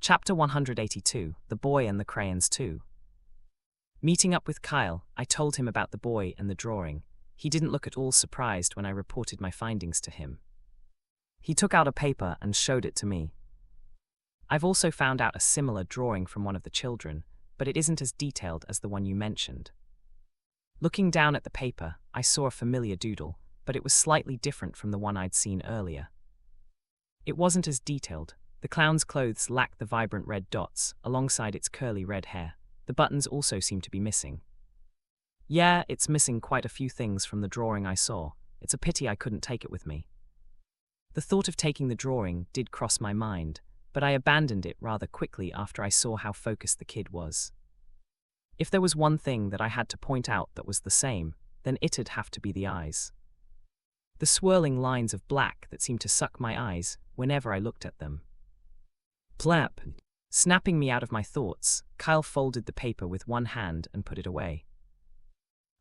Chapter 182, The Boy and the Crayons 2. Meeting up with Kyle, I told him about the boy and the drawing. He didn't look at all surprised when I reported my findings to him. He took out a paper and showed it to me. I've also found out a similar drawing from one of the children, but it isn't as detailed as the one you mentioned. Looking down at the paper, I saw a familiar doodle, but it was slightly different from the one I'd seen earlier. It wasn't as detailed. The clown's clothes lacked the vibrant red dots, alongside its curly red hair. The buttons also seemed to be missing. Yeah, it's missing quite a few things from the drawing I saw. It's a pity I couldn't take it with me. The thought of taking the drawing did cross my mind, but I abandoned it rather quickly after I saw how focused the kid was. If there was one thing that I had to point out that was the same, then it'd have to be the eyes. The swirling lines of black that seemed to suck my eyes whenever I looked at them. Plap! Snapping me out of my thoughts, Kyle folded the paper with one hand and put it away.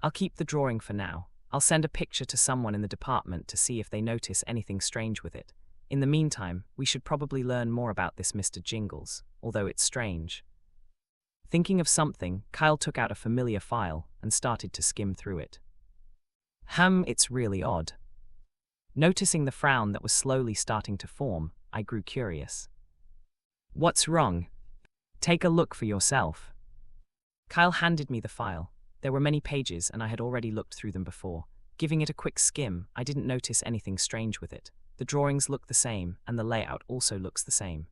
I'll keep the drawing for now. I'll send a picture to someone in the department to see if they notice anything strange with it. In the meantime, we should probably learn more about this Mr. Jingles, although it's strange. Thinking of something, Kyle took out a familiar file and started to skim through it. It's really odd. Noticing the frown that was slowly starting to form, I grew curious. What's wrong? Take a look for yourself. Kyle handed me the file. There were many pages and I had already looked through them before. Giving it a quick skim, I didn't notice anything strange with it. The drawings look the same and the layout also looks the same.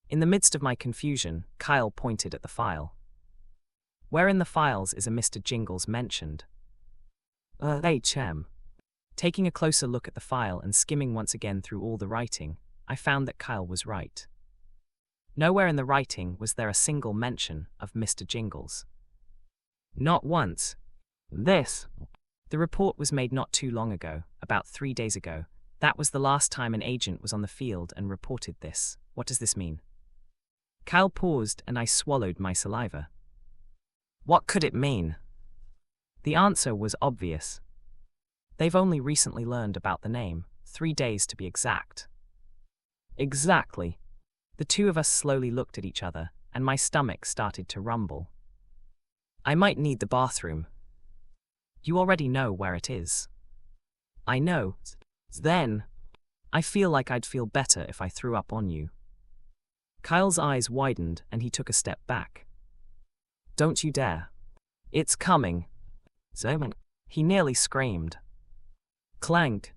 In the midst of my confusion, Kyle pointed at the file. Where in the files is a Mr. Jingles mentioned? HM. Taking a closer look at the file and skimming once again through all the writing, I found that Kyle was right. Nowhere in the writing was there a single mention of Mr. Jingles. Not once. The report was made not too long ago, about 3 days ago. That was the last time an agent was on the field and reported this. What does this mean? Kyle paused and I swallowed my saliva. What could it mean? The answer was obvious. They've only recently learned about the name, 3 days to be exact. Exactly. The two of us slowly looked at each other, and my stomach started to rumble. I might need the bathroom. You already know where it is. I know. Then, I feel like I'd feel better if I threw up on you. Kyle's eyes widened and he took a step back. Don't you dare. It's coming. He nearly screamed. Clanged.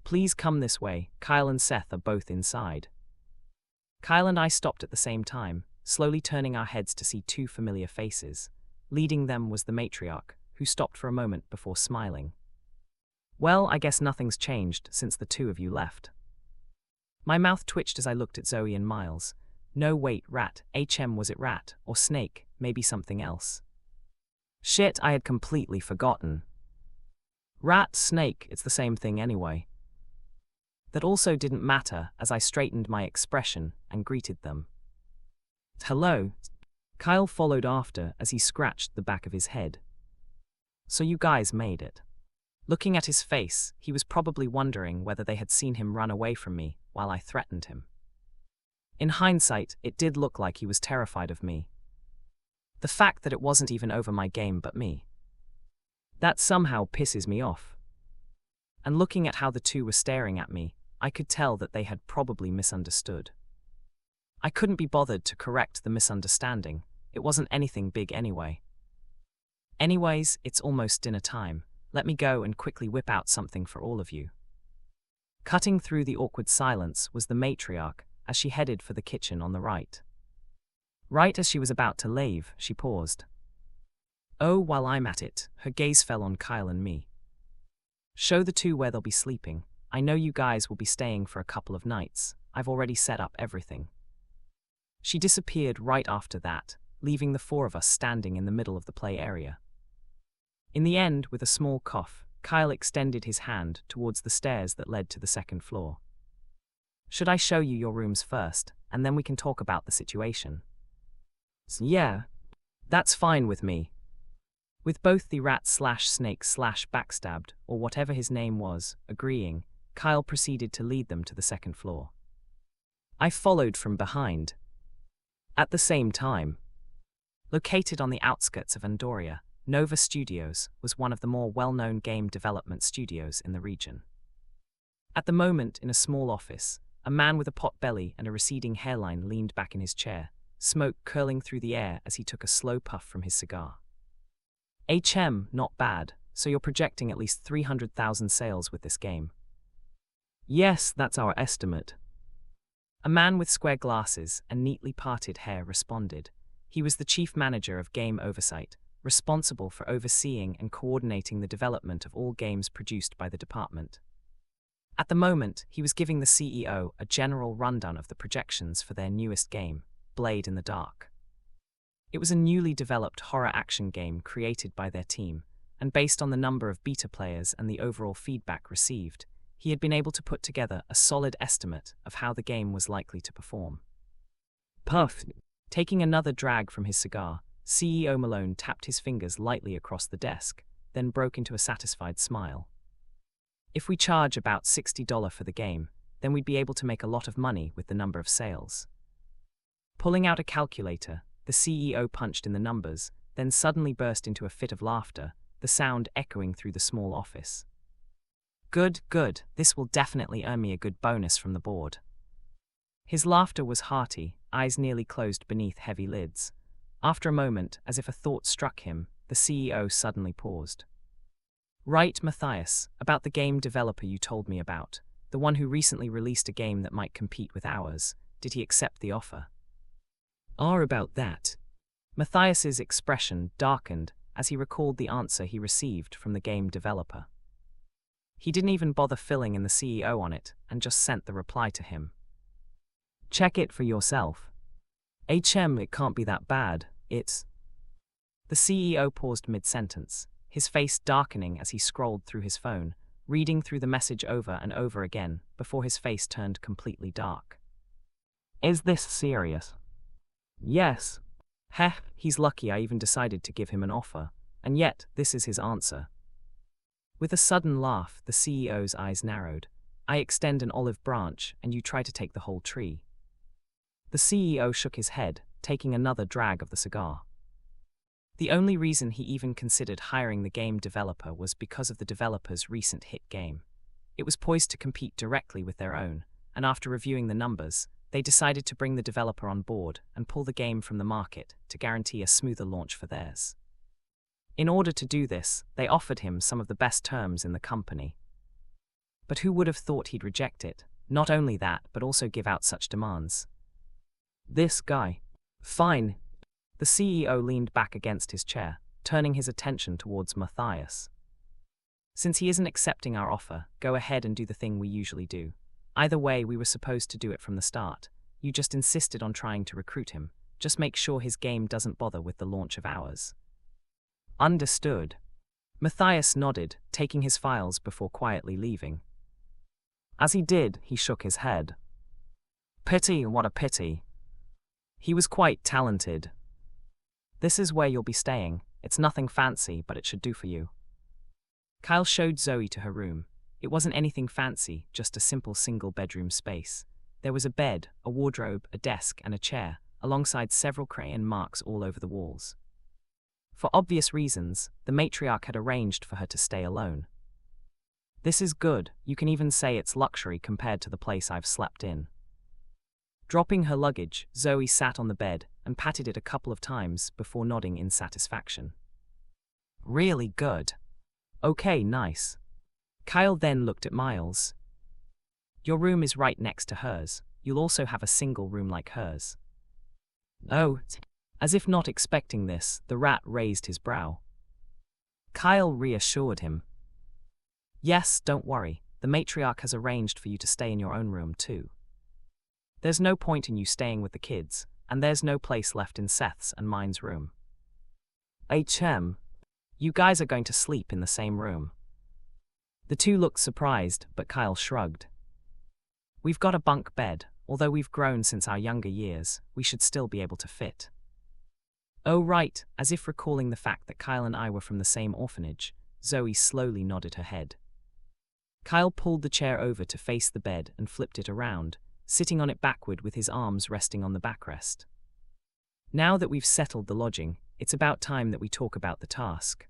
Please come this way. Kyle and Seth are both inside. Kyle and I stopped at the same time, slowly turning our heads to see two familiar faces. Leading them was the matriarch, who stopped for a moment before smiling. Well, I guess nothing's changed since the two of you left. My mouth twitched as I looked at Zoe and Miles. No, wait, rat. Was it rat, or snake, maybe something else? Shit, I had completely forgotten. Rat, snake, it's the same thing anyway. That also didn't matter as I straightened my expression and greeted them. Hello. Kyle followed after as he scratched the back of his head. So you guys made it. Looking at his face, he was probably wondering whether they had seen him run away from me while I threatened him. In hindsight, it did look like he was terrified of me. The fact that it wasn't even over my game but me. That somehow pisses me off. And looking at how the two were staring at me, I could tell that they had probably misunderstood. I couldn't be bothered to correct the misunderstanding. It wasn't anything big anyway. Anyways, it's almost dinner time. Let me go and quickly whip out something for all of you. Cutting through the awkward silence was the matriarch as she headed for the kitchen on the right. Right as she was about to leave, she paused. Oh, while I'm at it, her gaze fell on Kyle and me. Show the two where they'll be sleeping. I know you guys will be staying for a couple of nights. I've already set up everything. She disappeared right after that, leaving the four of us standing in the middle of the play area. In the end, with a small cough, Kyle extended his hand towards the stairs that led to the second floor. Should I show you your rooms first, and then we can talk about the situation? Yeah, that's fine with me. With both the rat/snake/backstabbed, or whatever his name was, agreeing, Kyle proceeded to lead them to the second floor. I followed from behind. At the same time, located on the outskirts of Andoria, Nova Studios was one of the more well-known game development studios in the region. At the moment, in a small office, a man with a pot belly and a receding hairline leaned back in his chair, smoke curling through the air as he took a slow puff from his cigar. Not bad, so you're projecting at least 300,000 sales with this game. Yes, that's our estimate. A man with square glasses and neatly parted hair responded. He was the chief manager of Game Oversight, responsible for overseeing and coordinating the development of all games produced by the department. At the moment, he was giving the CEO a general rundown of the projections for their newest game, Blade in the Dark. It was a newly developed horror action game created by their team, and based on the number of beta players and the overall feedback received, he had been able to put together a solid estimate of how the game was likely to perform. Puff. Taking another drag from his cigar, CEO Malone tapped his fingers lightly across the desk, then broke into a satisfied smile. If we charge about $60 for the game, then we'd be able to make a lot of money with the number of sales. Pulling out a calculator, the CEO punched in the numbers, then suddenly burst into a fit of laughter, the sound echoing through the small office. Good, this will definitely earn me a good bonus from the board. His laughter was hearty, eyes nearly closed beneath heavy lids. After a moment, as if a thought struck him, the CEO suddenly paused. Right, Matthias, about the game developer you told me about, the one who recently released a game that might compete with ours, did he accept the offer? About that. Matthias's expression darkened as he recalled the answer he received from the game developer. He didn't even bother filling in the CEO on it and just sent the reply to him. Check it for yourself. It can't be that bad, it's... The CEO paused mid-sentence, his face darkening as he scrolled through his phone, reading through the message over and over again before his face turned completely dark. Is this serious? Yes. He's lucky I even decided to give him an offer, and yet this is his answer. With a sudden laugh, the CEO's eyes narrowed. I extend an olive branch and you try to take the whole tree. The CEO shook his head, taking another drag of the cigar. The only reason he even considered hiring the game developer was because of the developer's recent hit game. It was poised to compete directly with their own, and after reviewing the numbers, they decided to bring the developer on board and pull the game from the market to guarantee a smoother launch for theirs. In order to do this, they offered him some of the best terms in the company. But who would have thought he'd reject it? Not only that, but also give out such demands. This guy. Fine. The CEO leaned back against his chair, turning his attention towards Matthias. Since he isn't accepting our offer, go ahead and do the thing we usually do. Either way, we were supposed to do it from the start. You just insisted on trying to recruit him. Just make sure his game doesn't bother with the launch of ours. Understood. Matthias nodded, taking his files before quietly leaving. As he did, he shook his head. Pity, what a pity. He was quite talented. This is where you'll be staying. It's nothing fancy, but it should do for you. Kyle showed Zoe to her room. It wasn't anything fancy, just a simple single-bedroom space. There was a bed, a wardrobe, a desk, and a chair, alongside several crayon marks all over the walls. For obvious reasons, the matriarch had arranged for her to stay alone. This is good, you can even say it's luxury compared to the place I've slept in. Dropping her luggage, Zoe sat on the bed and patted it a couple of times before nodding in satisfaction. Really good. Okay, nice. Kyle then looked at Miles. Your room is right next to hers. You'll also have a single room like hers. Oh, as if not expecting this, the rat raised his brow. Kyle reassured him. Yes, don't worry. The matriarch has arranged for you to stay in your own room too. There's no point in you staying with the kids, and there's no place left in Seth's and mine's room. You guys are going to sleep in the same room. The two looked surprised, but Kyle shrugged. We've got a bunk bed. Although we've grown since our younger years, we should still be able to fit. Oh right, as if recalling the fact that Kyle and I were from the same orphanage, Zoe slowly nodded her head. Kyle pulled the chair over to face the bed and flipped it around, sitting on it backward with his arms resting on the backrest. Now that we've settled the lodging, it's about time that we talk about the task.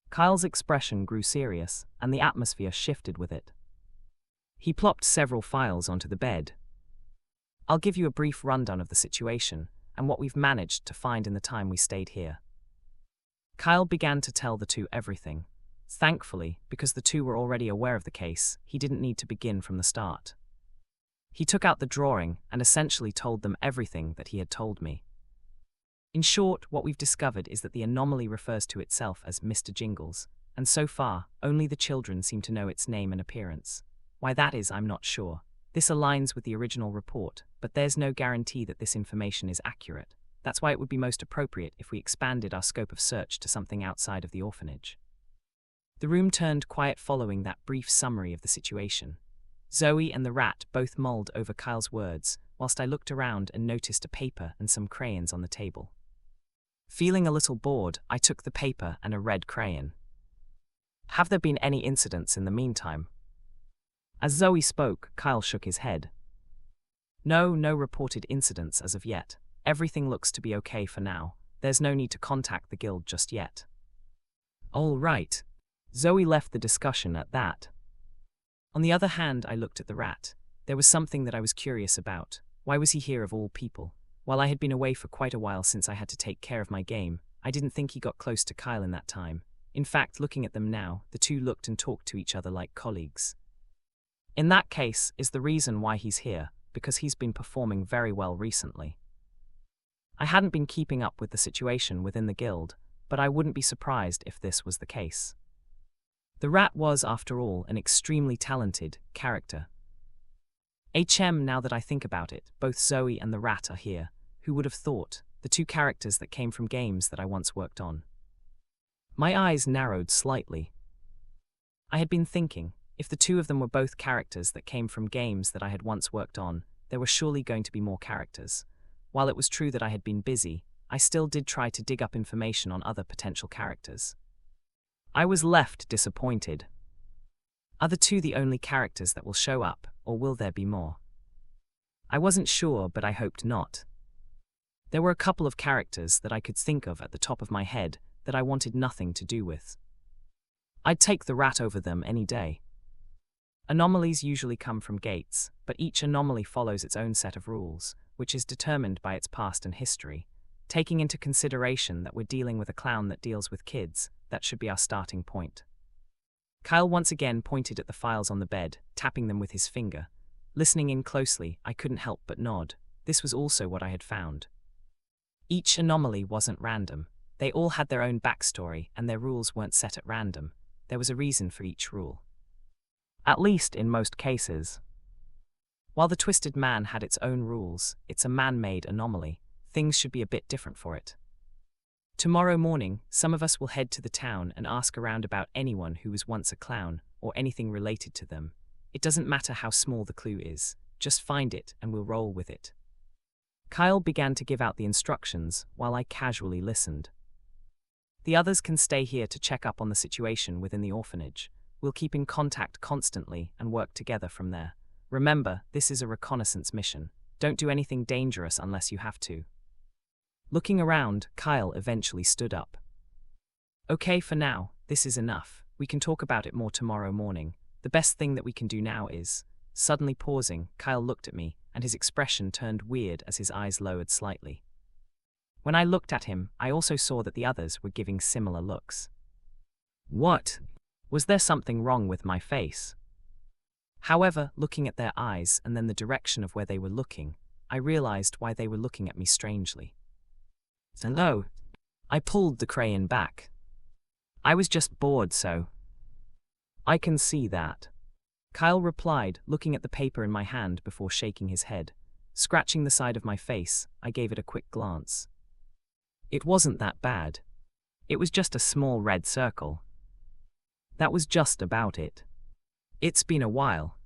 Kyle's expression grew serious, and the atmosphere shifted with it. He plopped several files onto the bed. I'll give you a brief rundown of the situation and what we've managed to find in the time we stayed here. Kyle began to tell the two everything. Thankfully, because the two were already aware of the case, he didn't need to begin from the start. He took out the drawing and essentially told them everything that he had told me. In short, what we've discovered is that the anomaly refers to itself as Mr. Jingles, and so far, only the children seem to know its name and appearance. Why that is, I'm not sure. This aligns with the original report, but there's no guarantee that this information is accurate. That's why it would be most appropriate if we expanded our scope of search to something outside of the orphanage. The room turned quiet following that brief summary of the situation. Zoe and the rat both mulled over Kyle's words, whilst I looked around and noticed a paper and some crayons on the table. Feeling a little bored, I took the paper and a red crayon. Have there been any incidents in the meantime? As Zoe spoke, Kyle shook his head. No reported incidents as of yet. Everything looks to be okay for now. There's no need to contact the guild just yet. All right. Zoe left the discussion at that. On the other hand, I looked at the rat. There was something that I was curious about. Why was he here of all people? While I had been away for quite a while since I had to take care of my game, I didn't think he got close to Kyle in that time. In fact, looking at them now, the two looked and talked to each other like colleagues. In that case, is the reason why he's here, because he's been performing very well recently. I hadn't been keeping up with the situation within the guild, but I wouldn't be surprised if this was the case. The rat was, after all, an extremely talented character. Now that I think about it, both Zoe and the rat are here. Who would have thought? The two characters that came from games that I once worked on. My eyes narrowed slightly. I had been thinking, if the two of them were both characters that came from games that I had once worked on, there were surely going to be more characters. While it was true that I had been busy, I still did try to dig up information on other potential characters. I was left disappointed. Are the two the only characters that will show up, or will there be more? I wasn't sure, but I hoped not. There were a couple of characters that I could think of at the top of my head that I wanted nothing to do with. I'd take the rat over them any day. Anomalies usually come from gates, but each anomaly follows its own set of rules, which is determined by its past and history. Taking into consideration that we're dealing with a clown that deals with kids, that should be our starting point. Kyle once again pointed at the files on the bed, tapping them with his finger. Listening in closely, I couldn't help but nod. This was also what I had found. Each anomaly wasn't random. They all had their own backstory, and their rules weren't set at random. There was a reason for each rule. At least in most cases. While the Twisted Man had its own rules, it's a man-made anomaly. Things should be a bit different for it. Tomorrow morning, some of us will head to the town and ask around about anyone who was once a clown, or anything related to them. It doesn't matter how small the clue is, just find it and we'll roll with it. Kyle began to give out the instructions while I casually listened. The others can stay here to check up on the situation within the orphanage. We'll keep in contact constantly and work together from there. Remember, this is a reconnaissance mission. Don't do anything dangerous unless you have to. Looking around, Kyle eventually stood up. Okay, for now, this is enough. We can talk about it more tomorrow morning. The best thing that we can do now is... Suddenly pausing, Kyle looked at me, and his expression turned weird as his eyes lowered slightly. When I looked at him, I also saw that the others were giving similar looks. What? Was there something wrong with my face? However, looking at their eyes and then the direction of where they were looking, I realized why they were looking at me strangely. Hello. I pulled the crayon back. I was just bored, so... I can see that. Kyle replied, looking at the paper in my hand before shaking his head. Scratching the side of my face, I gave it a quick glance. It wasn't that bad. It was just a small red circle. That was just about it. It's been a while.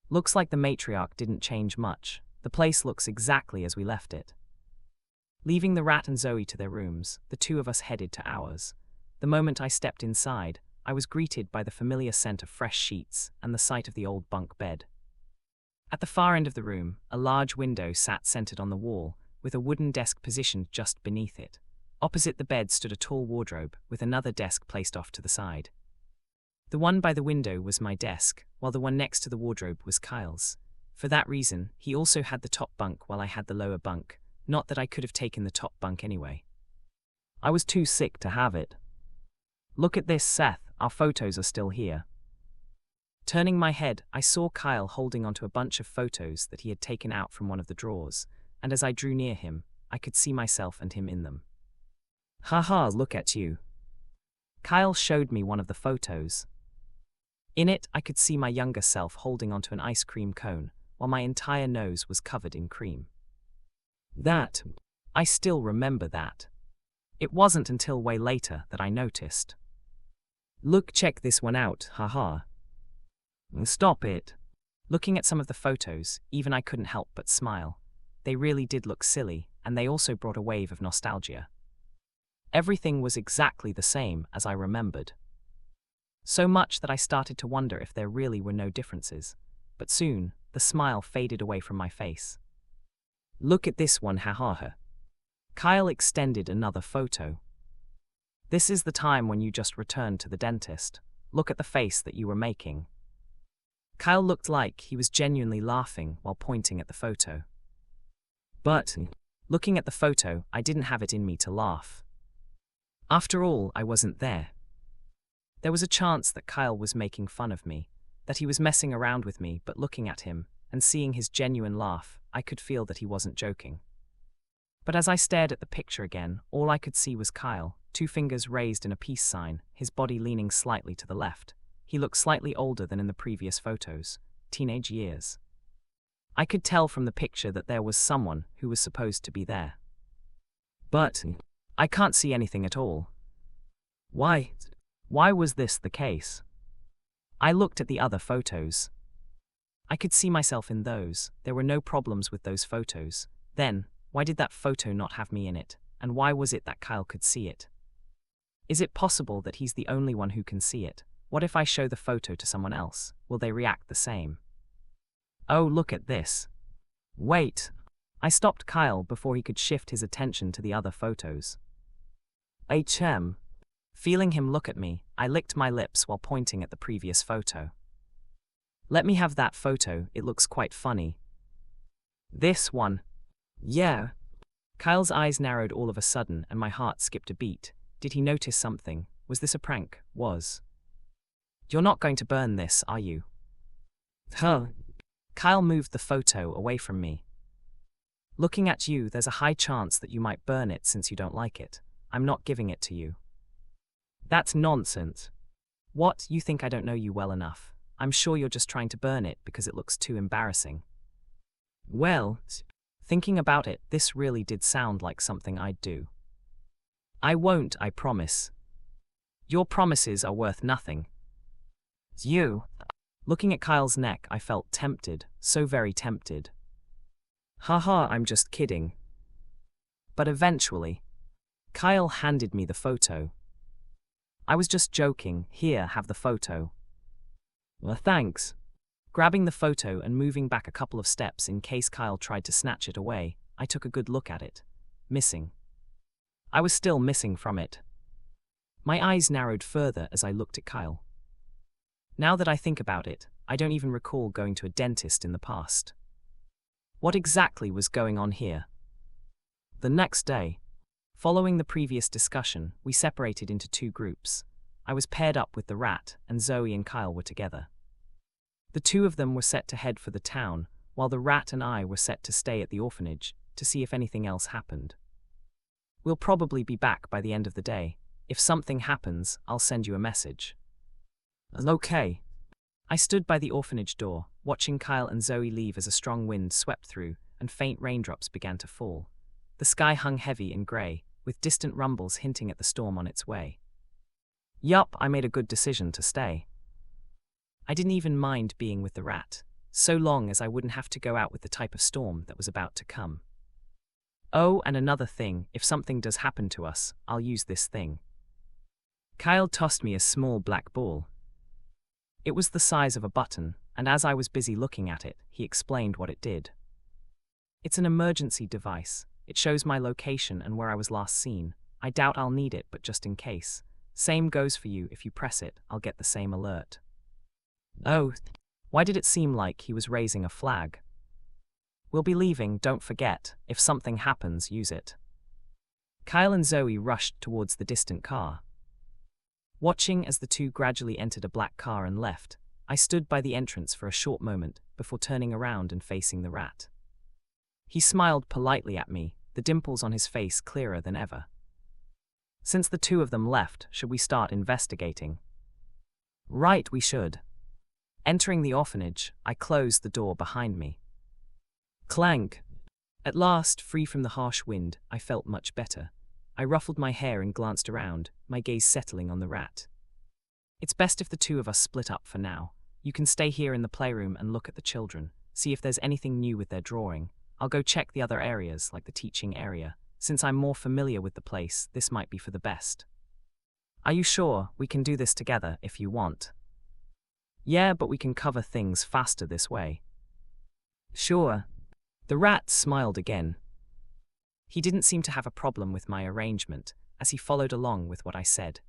Looks like the matriarch didn't change much. The place looks exactly as we left it. Leaving the rat and Zoe to their rooms, the two of us headed to ours. The moment I stepped inside, I was greeted by the familiar scent of fresh sheets and the sight of the old bunk bed. At the far end of the room, a large window sat centered on the wall, with a wooden desk positioned just beneath it. Opposite the bed stood a tall wardrobe, with another desk placed off to the side. The one by the window was my desk, while the one next to the wardrobe was Kyle's. For that reason, he also had the top bunk while I had the lower bunk, not that I could have taken the top bunk anyway. I was too sick to have it. Look at this, Seth, our photos are still here. Turning my head, I saw Kyle holding onto a bunch of photos that he had taken out from one of the drawers, and as I drew near him, I could see myself and him in them. Haha, look at you. Kyle showed me one of the photos. In it, I could see my younger self holding onto an ice cream cone, while my entire nose was covered in cream. I still remember that. It wasn't until way later that I noticed. Look, check this one out, haha. Stop it. Looking at some of the photos, even I couldn't help but smile. They really did look silly, and they also brought a wave of nostalgia. Everything was exactly the same as I remembered. So much that I started to wonder if there really were no differences, but soon, the smile faded away from my face. Look at this one, haha. Kyle extended another photo. This is the time when you just returned to the dentist. Look at the face that you were making. Kyle looked like he was genuinely laughing while pointing at the photo. But, looking at the photo, I didn't have it in me to laugh. After all, I wasn't there. There was a chance that Kyle was making fun of me, that he was messing around with me, but looking at him, and seeing his genuine laugh, I could feel that he wasn't joking. But as I stared at the picture again, all I could see was Kyle, 2 fingers raised in a peace sign, his body leaning slightly to the left. He looked slightly older than in the previous photos, teenage years. I could tell from the picture that there was someone who was supposed to be there. But I can't see anything at all. Why was this the case? I looked at the other photos. I could see myself in those. There were no problems with those photos. Then, why did that photo not have me in it? And why was it that Kyle could see it? Is it possible that he's the only one who can see it? What if I show the photo to someone else? Will they react the same? Oh, look at this. Wait. I stopped Kyle before he could shift his attention to the other photos. Feeling him look at me, I licked my lips while pointing at the previous photo. Let me have that photo, it looks quite funny. This one. Yeah. Kyle's eyes narrowed all of a sudden and my heart skipped a beat. Did he notice something? Was this a prank? You're not going to burn this, are you? Kyle moved the photo away from me. Looking at you, there's a high chance that you might burn it since you don't like it. I'm not giving it to you. That's nonsense. What, you think I don't know you well enough? I'm sure you're just trying to burn it because it looks too embarrassing. Well, thinking about it, this really did sound like something I'd do. I won't, I promise. Your promises are worth nothing. Looking at Kyle's neck, I felt tempted, so very tempted. Haha, I'm just kidding. But eventually, Kyle handed me the photo. I was just joking. Here, have the photo. Well, thanks. Grabbing the photo and moving back a couple of steps in case Kyle tried to snatch it away, I took a good look at it. Missing. I was still missing from it. My eyes narrowed further as I looked at Kyle. Now that I think about it, I don't even recall going to a dentist in the past. What exactly was going on here? The next day, following the previous discussion, we separated into 2 groups. I was paired up with the rat, and Zoe and Kyle were together. The 2 of them were set to head for the town, while the rat and I were set to stay at the orphanage to see if anything else happened. We'll probably be back by the end of the day. If something happens, I'll send you a message. Okay. I stood by the orphanage door, watching Kyle and Zoe leave as a strong wind swept through and faint raindrops began to fall. The sky hung heavy and grey, with distant rumbles hinting at the storm on its way. Yup, I made a good decision to stay. I didn't even mind being with the rat, so long as I wouldn't have to go out with the type of storm that was about to come. Oh, and another thing, if something does happen to us, I'll use this thing. Kyle tossed me a small black ball. It was the size of a button, and as I was busy looking at it, he explained what it did. It's an emergency device. It shows my location and where I was last seen. I doubt I'll need it, but just in case. Same goes for you. If you press it, I'll get the same alert. Oh, why did it seem like he was raising a flag? We'll be leaving, don't forget. If something happens, use it. Kyle and Zoe rushed towards the distant car. Watching as the two gradually entered a black car and left, I stood by the entrance for a short moment before turning around and facing the rat. He smiled politely at me, the dimples on his face clearer than ever. Since the two of them left, should we start investigating? Right, we should. Entering the orphanage, I closed the door behind me. Clank! At last, free from the harsh wind, I felt much better. I ruffled my hair and glanced around, my gaze settling on the rat. It's best if the two of us split up for now. You can stay here in the playroom and look at the children, see if there's anything new with their drawing. I'll go check the other areas, like the teaching area. Since I'm more familiar with the place, this might be for the best. Are you sure? We can do this together if you want. Yeah, but we can cover things faster this way. Sure. The rat smiled again. He didn't seem to have a problem with my arrangement, as he followed along with what I said.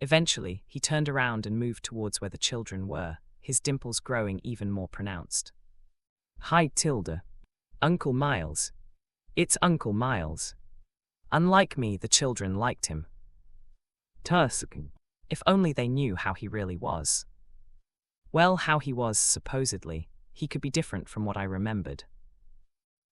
Eventually, he turned around and moved towards where the children were, his dimples growing even more pronounced. Hi, Tilda. Uncle Miles. It's Uncle Miles. Unlike me, the children liked him. Tusk. If only they knew how he really was. Well, how he was, supposedly. He could be different from what I remembered.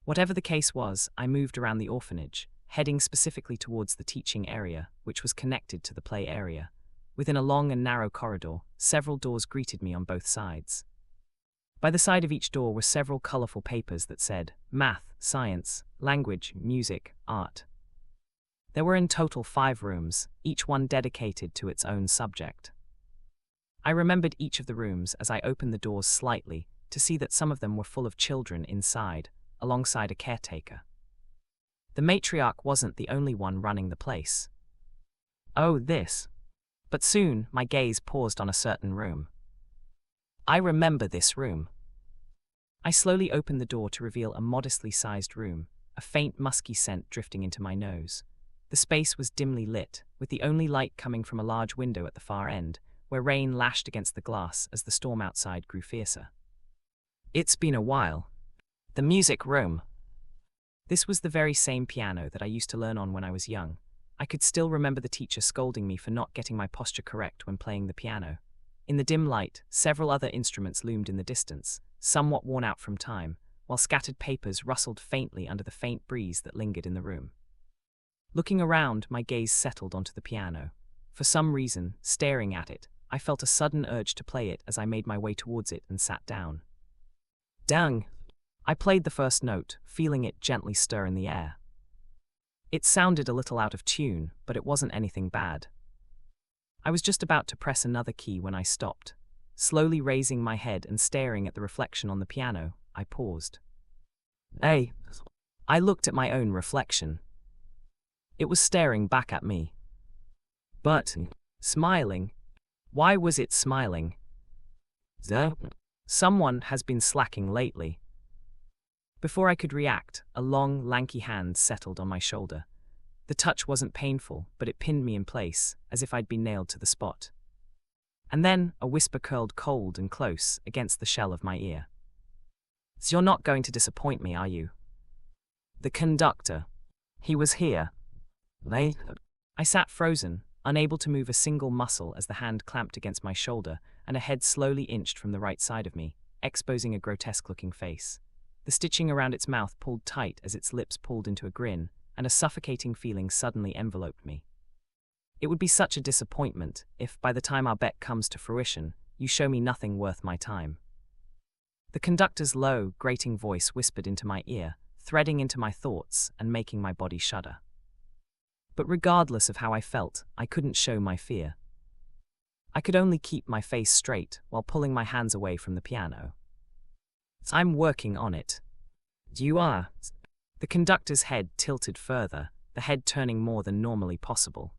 Whatever the case was, I moved around the orphanage, heading specifically towards the teaching area, which was connected to the play area. Within a long and narrow corridor, several doors greeted me on both sides. By the side of each door were several colorful papers that said, math, science, language, music, art. There were in total 5 rooms, each one dedicated to its own subject. I remembered each of the rooms as I opened the doors slightly to see that some of them were full of children inside, alongside a caretaker. The matriarch wasn't the only one running the place. Oh, this. But soon, my gaze paused on a certain room. I remember this room. I slowly opened the door to reveal a modestly sized room, a faint musky scent drifting into my nose. The space was dimly lit, with the only light coming from a large window at the far end, where rain lashed against the glass as the storm outside grew fiercer. It's been a while. The music room. This was the very same piano that I used to learn on when I was young. I could still remember the teacher scolding me for not getting my posture correct when playing the piano. In the dim light, several other instruments loomed in the distance, somewhat worn out from time, while scattered papers rustled faintly under the faint breeze that lingered in the room. Looking around, my gaze settled onto the piano. For some reason, staring at it, I felt a sudden urge to play it as I made my way towards it and sat down. Dang! I played the first note, feeling it gently stir in the air. It sounded a little out of tune, but it wasn't anything bad. I was just about to press another key when I stopped. Slowly raising my head and staring at the reflection on the piano, I paused. Hey! I looked at my own reflection. It was staring back at me. But, smiling. Why was it smiling? Someone has been slacking lately. Before I could react, a long, lanky hand settled on my shoulder. The touch wasn't painful, but it pinned me in place, as if I'd been nailed to the spot. And then, a whisper curled cold and close against the shell of my ear. So you're not going to disappoint me, are you? The conductor. He was here. I sat frozen, unable to move a single muscle as the hand clamped against my shoulder, and a head slowly inched from the right side of me, exposing a grotesque-looking face. The stitching around its mouth pulled tight as its lips pulled into a grin, and a suffocating feeling suddenly enveloped me. It would be such a disappointment if, by the time our bet comes to fruition, you show me nothing worth my time. The conductor's low, grating voice whispered into my ear, threading into my thoughts and making my body shudder. But regardless of how I felt, I couldn't show my fear. I could only keep my face straight while pulling my hands away from the piano. I'm working on it. You are. The conductor's head tilted further, the head turning more than normally possible.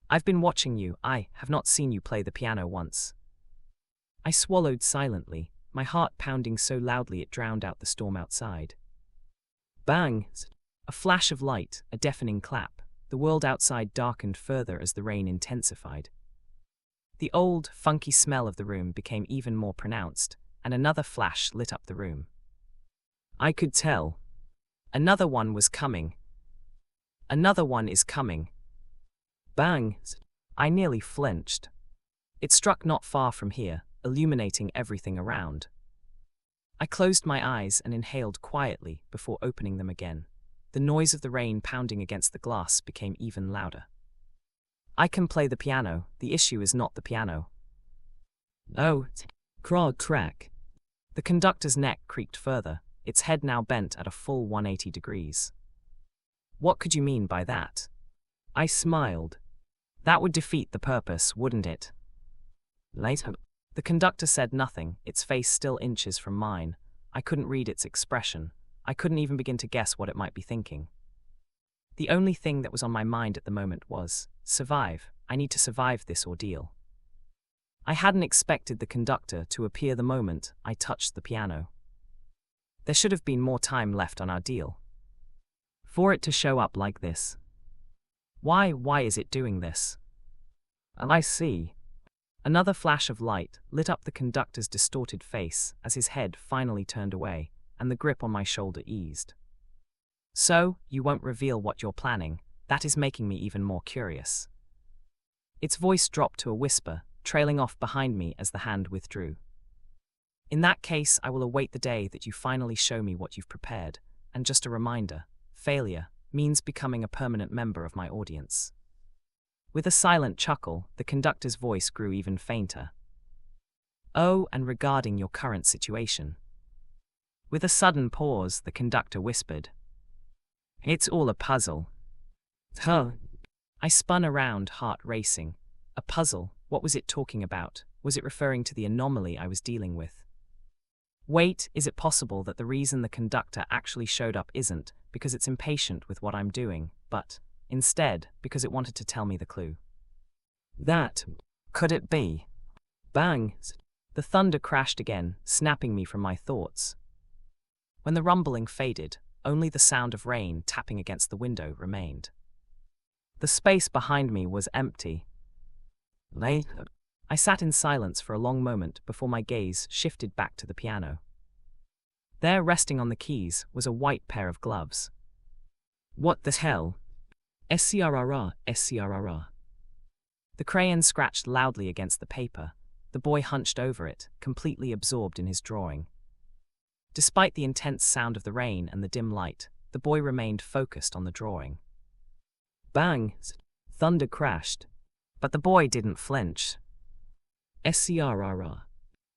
I've been watching you. I have not seen you play the piano once. I swallowed silently, my heart pounding so loudly it drowned out the storm outside. Bang! A flash of light, a deafening clap. The world outside darkened further as the rain intensified. The old, funky smell of the room became even more pronounced, and another flash lit up the room. I could tell. Another one was coming. Another one is coming. Bang! I nearly flinched. It struck not far from here, illuminating everything around. I closed my eyes and inhaled quietly before opening them again. The noise of the rain pounding against the glass became even louder. I can play the piano, the issue is not the piano. Oh, crack. The conductor's neck creaked further, its head now bent at a full 180 degrees. What could you mean by that? I smiled. That would defeat the purpose, wouldn't it? Later. The conductor said nothing, its face still inches from mine. I couldn't read its expression. I couldn't even begin to guess what it might be thinking. The only thing that was on my mind at the moment was, survive. I need to survive this ordeal. I hadn't expected the conductor to appear the moment I touched the piano. There should have been more time left on our deal. For it to show up like this. Why is it doing this? And I see. Another flash of light lit up the conductor's distorted face as his head finally turned away, and the grip on my shoulder eased. So, you won't reveal what you're planning. That is making me even more curious. Its voice dropped to a whisper, trailing off behind me as the hand withdrew. In that case, I will await the day that you finally show me what you've prepared, and just a reminder, failure means becoming a permanent member of my audience. With a silent chuckle, the conductor's voice grew even fainter. Oh, and regarding your current situation. With a sudden pause, the conductor whispered. It's all a puzzle. Huh. I spun around, heart racing. A puzzle? What was it talking about? Was it referring to the anomaly I was dealing with? Wait, is it possible that the reason the conductor actually showed up isn't because it's impatient with what I'm doing, but instead because it wanted to tell me the clue? That could it be? Bang! The thunder crashed again, snapping me from my thoughts. When the rumbling faded, only the sound of rain tapping against the window remained. The space behind me was empty. I sat in silence for a long moment before my gaze shifted back to the piano. There, resting on the keys, was a white pair of gloves. What the hell? SCRRR. The crayon scratched loudly against the paper. The boy hunched over it, completely absorbed in his drawing. Despite the intense sound of the rain and the dim light, the boy remained focused on the drawing. Bang! Thunder crashed. But the boy didn't flinch. SCRRR.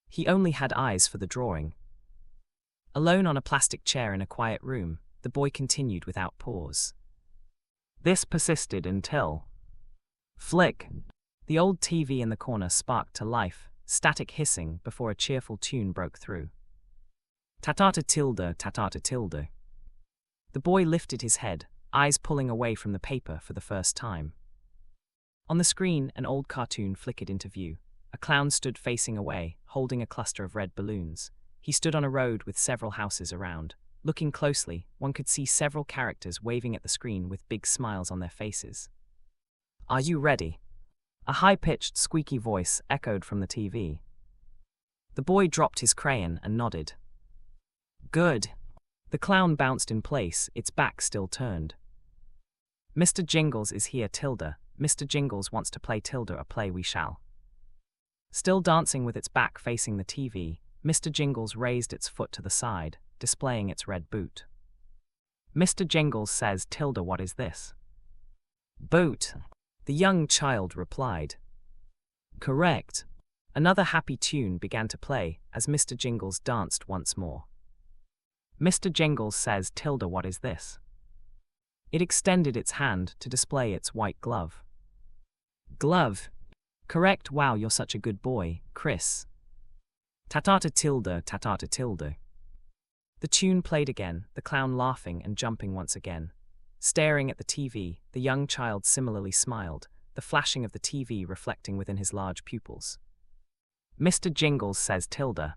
He only had eyes for the drawing. Alone on a plastic chair in a quiet room, the boy continued without pause. This persisted until... Flick! The old TV in the corner sparked to life, static hissing before a cheerful tune broke through. Tatata tilde. The boy lifted his head, eyes pulling away from the paper for the first time. On the screen, an old cartoon flickered into view. A clown stood facing away, holding a cluster of red balloons. He stood on a road with several houses around. Looking closely, one could see several characters waving at the screen with big smiles on their faces. Are you ready? A high-pitched, squeaky voice echoed from the TV. The boy dropped his crayon and nodded. Good. The clown bounced in place, its back still turned. Mr. Jingles is here, tilde. Mr. Jingles wants to play tilde a play we shall. Still dancing with its back facing the TV, Mr. Jingles raised its foot to the side, displaying its red boot. Mr. Jingles says, tilde, what is this? Boot. The young child replied. Correct. Another happy tune began to play as Mr. Jingles danced once more. Mr. Jingles says, tilde, what is this? It extended its hand to display its white glove. Glove. Correct. Wow, you're such a good boy, Chris. Tatata tilde. The tune played again, the clown laughing and jumping once again. Staring at the TV, the young child similarly smiled, the flashing of the TV reflecting within his large pupils. Mr. Jingles says, tilde.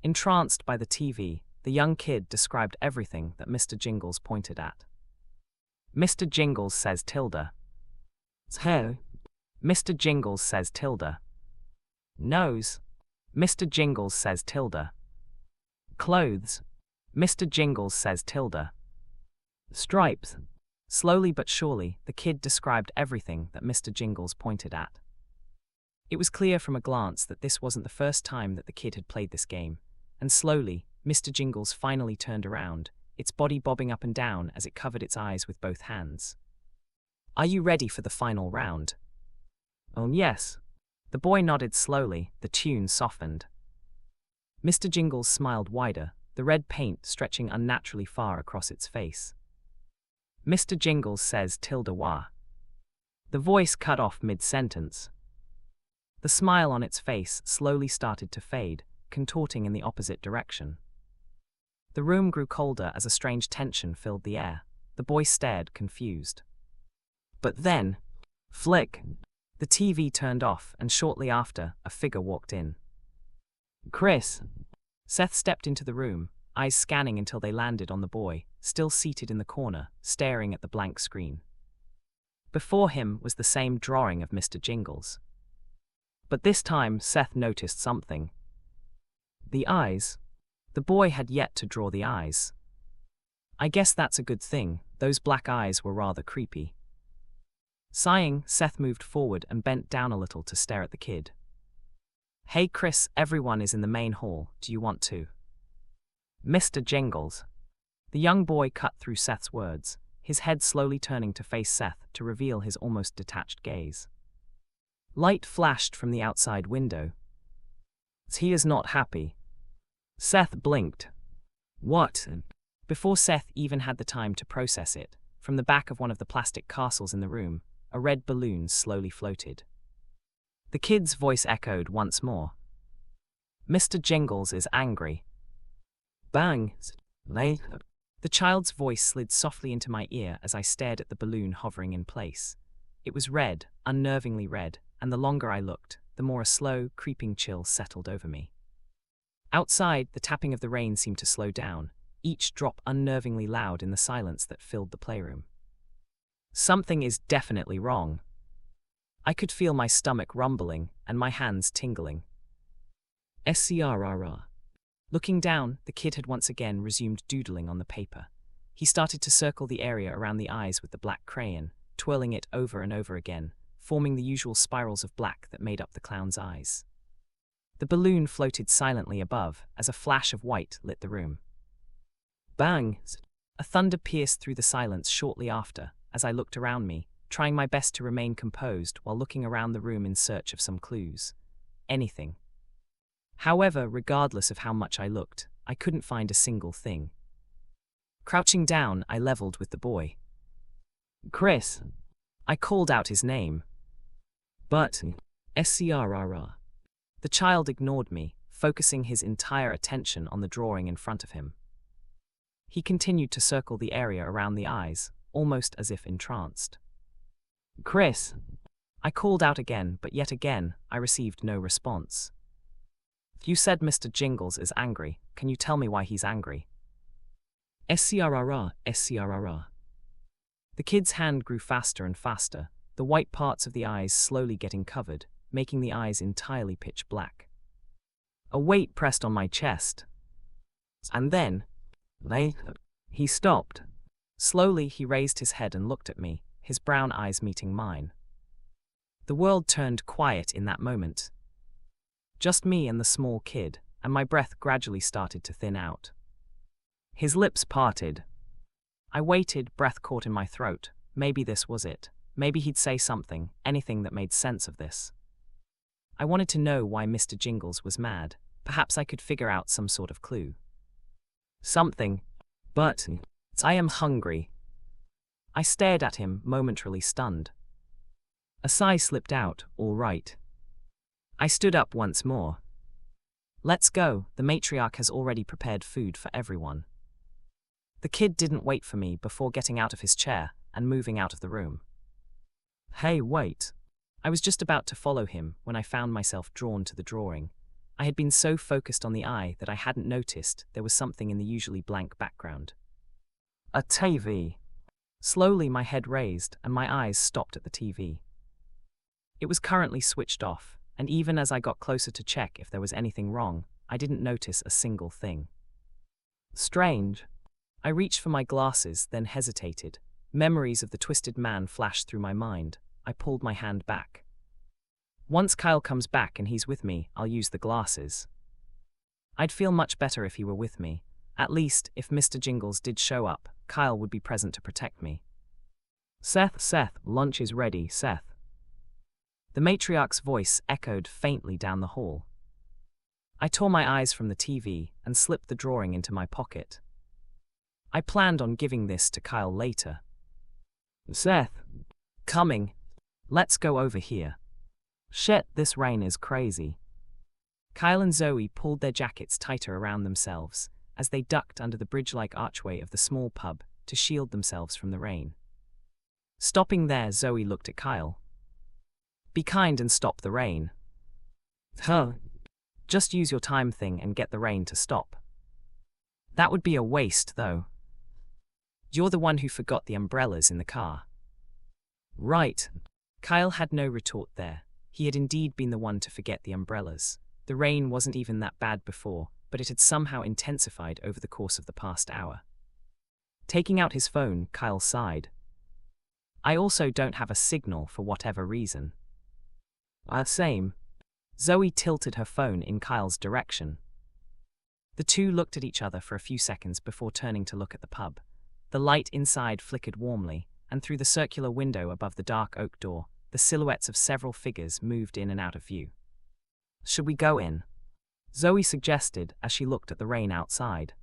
Entranced by the TV, the young kid described everything that Mr. Jingles pointed at. Mr. Jingles says tilde. Hey. Mr. Jingles says tilde. Nose. Mr. Jingles says tilde. Clothes. Mr. Jingles says tilde. Stripes. Slowly but surely, the kid described everything that Mr. Jingles pointed at. It was clear from a glance that this wasn't the first time that the kid had played this game, and slowly, Mr. Jingles finally turned around, its body bobbing up and down as it covered its eyes with both hands. Are you ready for the final round? Oh yes. The boy nodded slowly, the tune softened. Mr. Jingles smiled wider, the red paint stretching unnaturally far across its face. Mr. Jingles says tilde wah. The voice cut off mid-sentence. The smile on its face slowly started to fade, contorting in the opposite direction. The room grew colder as a strange tension filled the air. The boy stared, confused. But then, flick! The TV turned off, and shortly after, a figure walked in. Chris! Seth stepped into the room, eyes scanning until they landed on the boy, still seated in the corner, staring at the blank screen. Before him was the same drawing of Mr. Jingles. But this time, Seth noticed something. The eyes. The boy had yet to draw the eyes. I guess that's a good thing, those black eyes were rather creepy. Sighing, Seth moved forward and bent down a little to stare at the kid. Hey Chris, everyone is in the main hall, do you want to? Mr. Jingles. The young boy cut through Seth's words, his head slowly turning to face Seth to reveal his almost detached gaze. Light flashed from the outside window. He is not happy. Seth blinked. What? Before Seth even had the time to process it, from the back of one of the plastic castles in the room, a red balloon slowly floated. The kid's voice echoed once more. Mr. Jingles is angry. Bang! The child's voice slid softly into my ear as I stared at the balloon hovering in place. It was red, unnervingly red, and the longer I looked, the more a slow, creeping chill settled over me. Outside, the tapping of the rain seemed to slow down, each drop unnervingly loud in the silence that filled the playroom. Something is definitely wrong. I could feel my stomach rumbling and my hands tingling. SCRRR. Looking down, the kid had once again resumed doodling on the paper. He started to circle the area around the eyes with the black crayon, twirling it over and over again, forming the usual spirals of black that made up the clown's eyes. The balloon floated silently above as a flash of white lit the room. Bang! A thunder pierced through the silence shortly after, as I looked around me, trying my best to remain composed while looking around the room in search of some clues. Anything. However, regardless of how much I looked, I couldn't find a single thing. Crouching down, I leveled with the boy. Chris! I called out his name. But, SCRRR. The child ignored me, focusing his entire attention on the drawing in front of him. He continued to circle the area around the eyes, almost as if entranced. Chris! I called out again, but yet again, I received no response. You said Mr. Jingles is angry. Can you tell me why he's angry? SCRRR, SCRRR. The kid's hand grew faster and faster, the white parts of the eyes slowly getting covered, making the eyes entirely pitch black. A weight pressed on my chest. And then, he stopped. Slowly, he raised his head and looked at me, his brown eyes meeting mine. The world turned quiet in that moment. Just me and the small kid, and my breath gradually started to thin out. His lips parted. I waited, breath caught in my throat. Maybe this was it. Maybe he'd say something, anything that made sense of this. I wanted to know why Mr. Jingles was mad. Perhaps I could figure out some sort of clue. Something. But I am hungry. I stared at him, momentarily stunned. A sigh slipped out, all right. I stood up once more. Let's go, the matriarch has already prepared food for everyone. The kid didn't wait for me before getting out of his chair and moving out of the room. Hey, wait. I was just about to follow him when I found myself drawn to the drawing. I had been so focused on the eye that I hadn't noticed there was something in the usually blank background. A TV. Slowly my head raised and my eyes stopped at the TV. It was currently switched off, and even as I got closer to check if there was anything wrong, I didn't notice a single thing. Strange. I reached for my glasses, then hesitated. Memories of the twisted man flashed through my mind. I pulled my hand back. Once Kyle comes back and he's with me, I'll use the glasses. I'd feel much better if he were with me. At least, if Mr. Jingles did show up, Kyle would be present to protect me. Seth, lunch is ready, Seth. The matriarch's voice echoed faintly down the hall. I tore my eyes from the TV and slipped the drawing into my pocket. I planned on giving this to Kyle later. Seth. Coming. Let's go over here. Shit, this rain is crazy. Kyle and Zoe pulled their jackets tighter around themselves as they ducked under the bridge-like archway of the small pub to shield themselves from the rain. Stopping there, Zoe looked at Kyle. Be kind and stop the rain. Huh. Just use your time thing and get the rain to stop. That would be a waste, though. You're the one who forgot the umbrellas in the car. Right. Kyle had no retort there. He had indeed been the one to forget the umbrellas. The rain wasn't even that bad before, but it had somehow intensified over the course of the past hour. Taking out his phone, Kyle sighed. I also don't have a signal for whatever reason. Same. Zoe tilted her phone in Kyle's direction. The two looked at each other for a few seconds before turning to look at the pub. The light inside flickered warmly, and through the circular window above the dark oak door, the silhouettes of several figures moved in and out of view. Should we go in? Zoe suggested as she looked at the rain outside.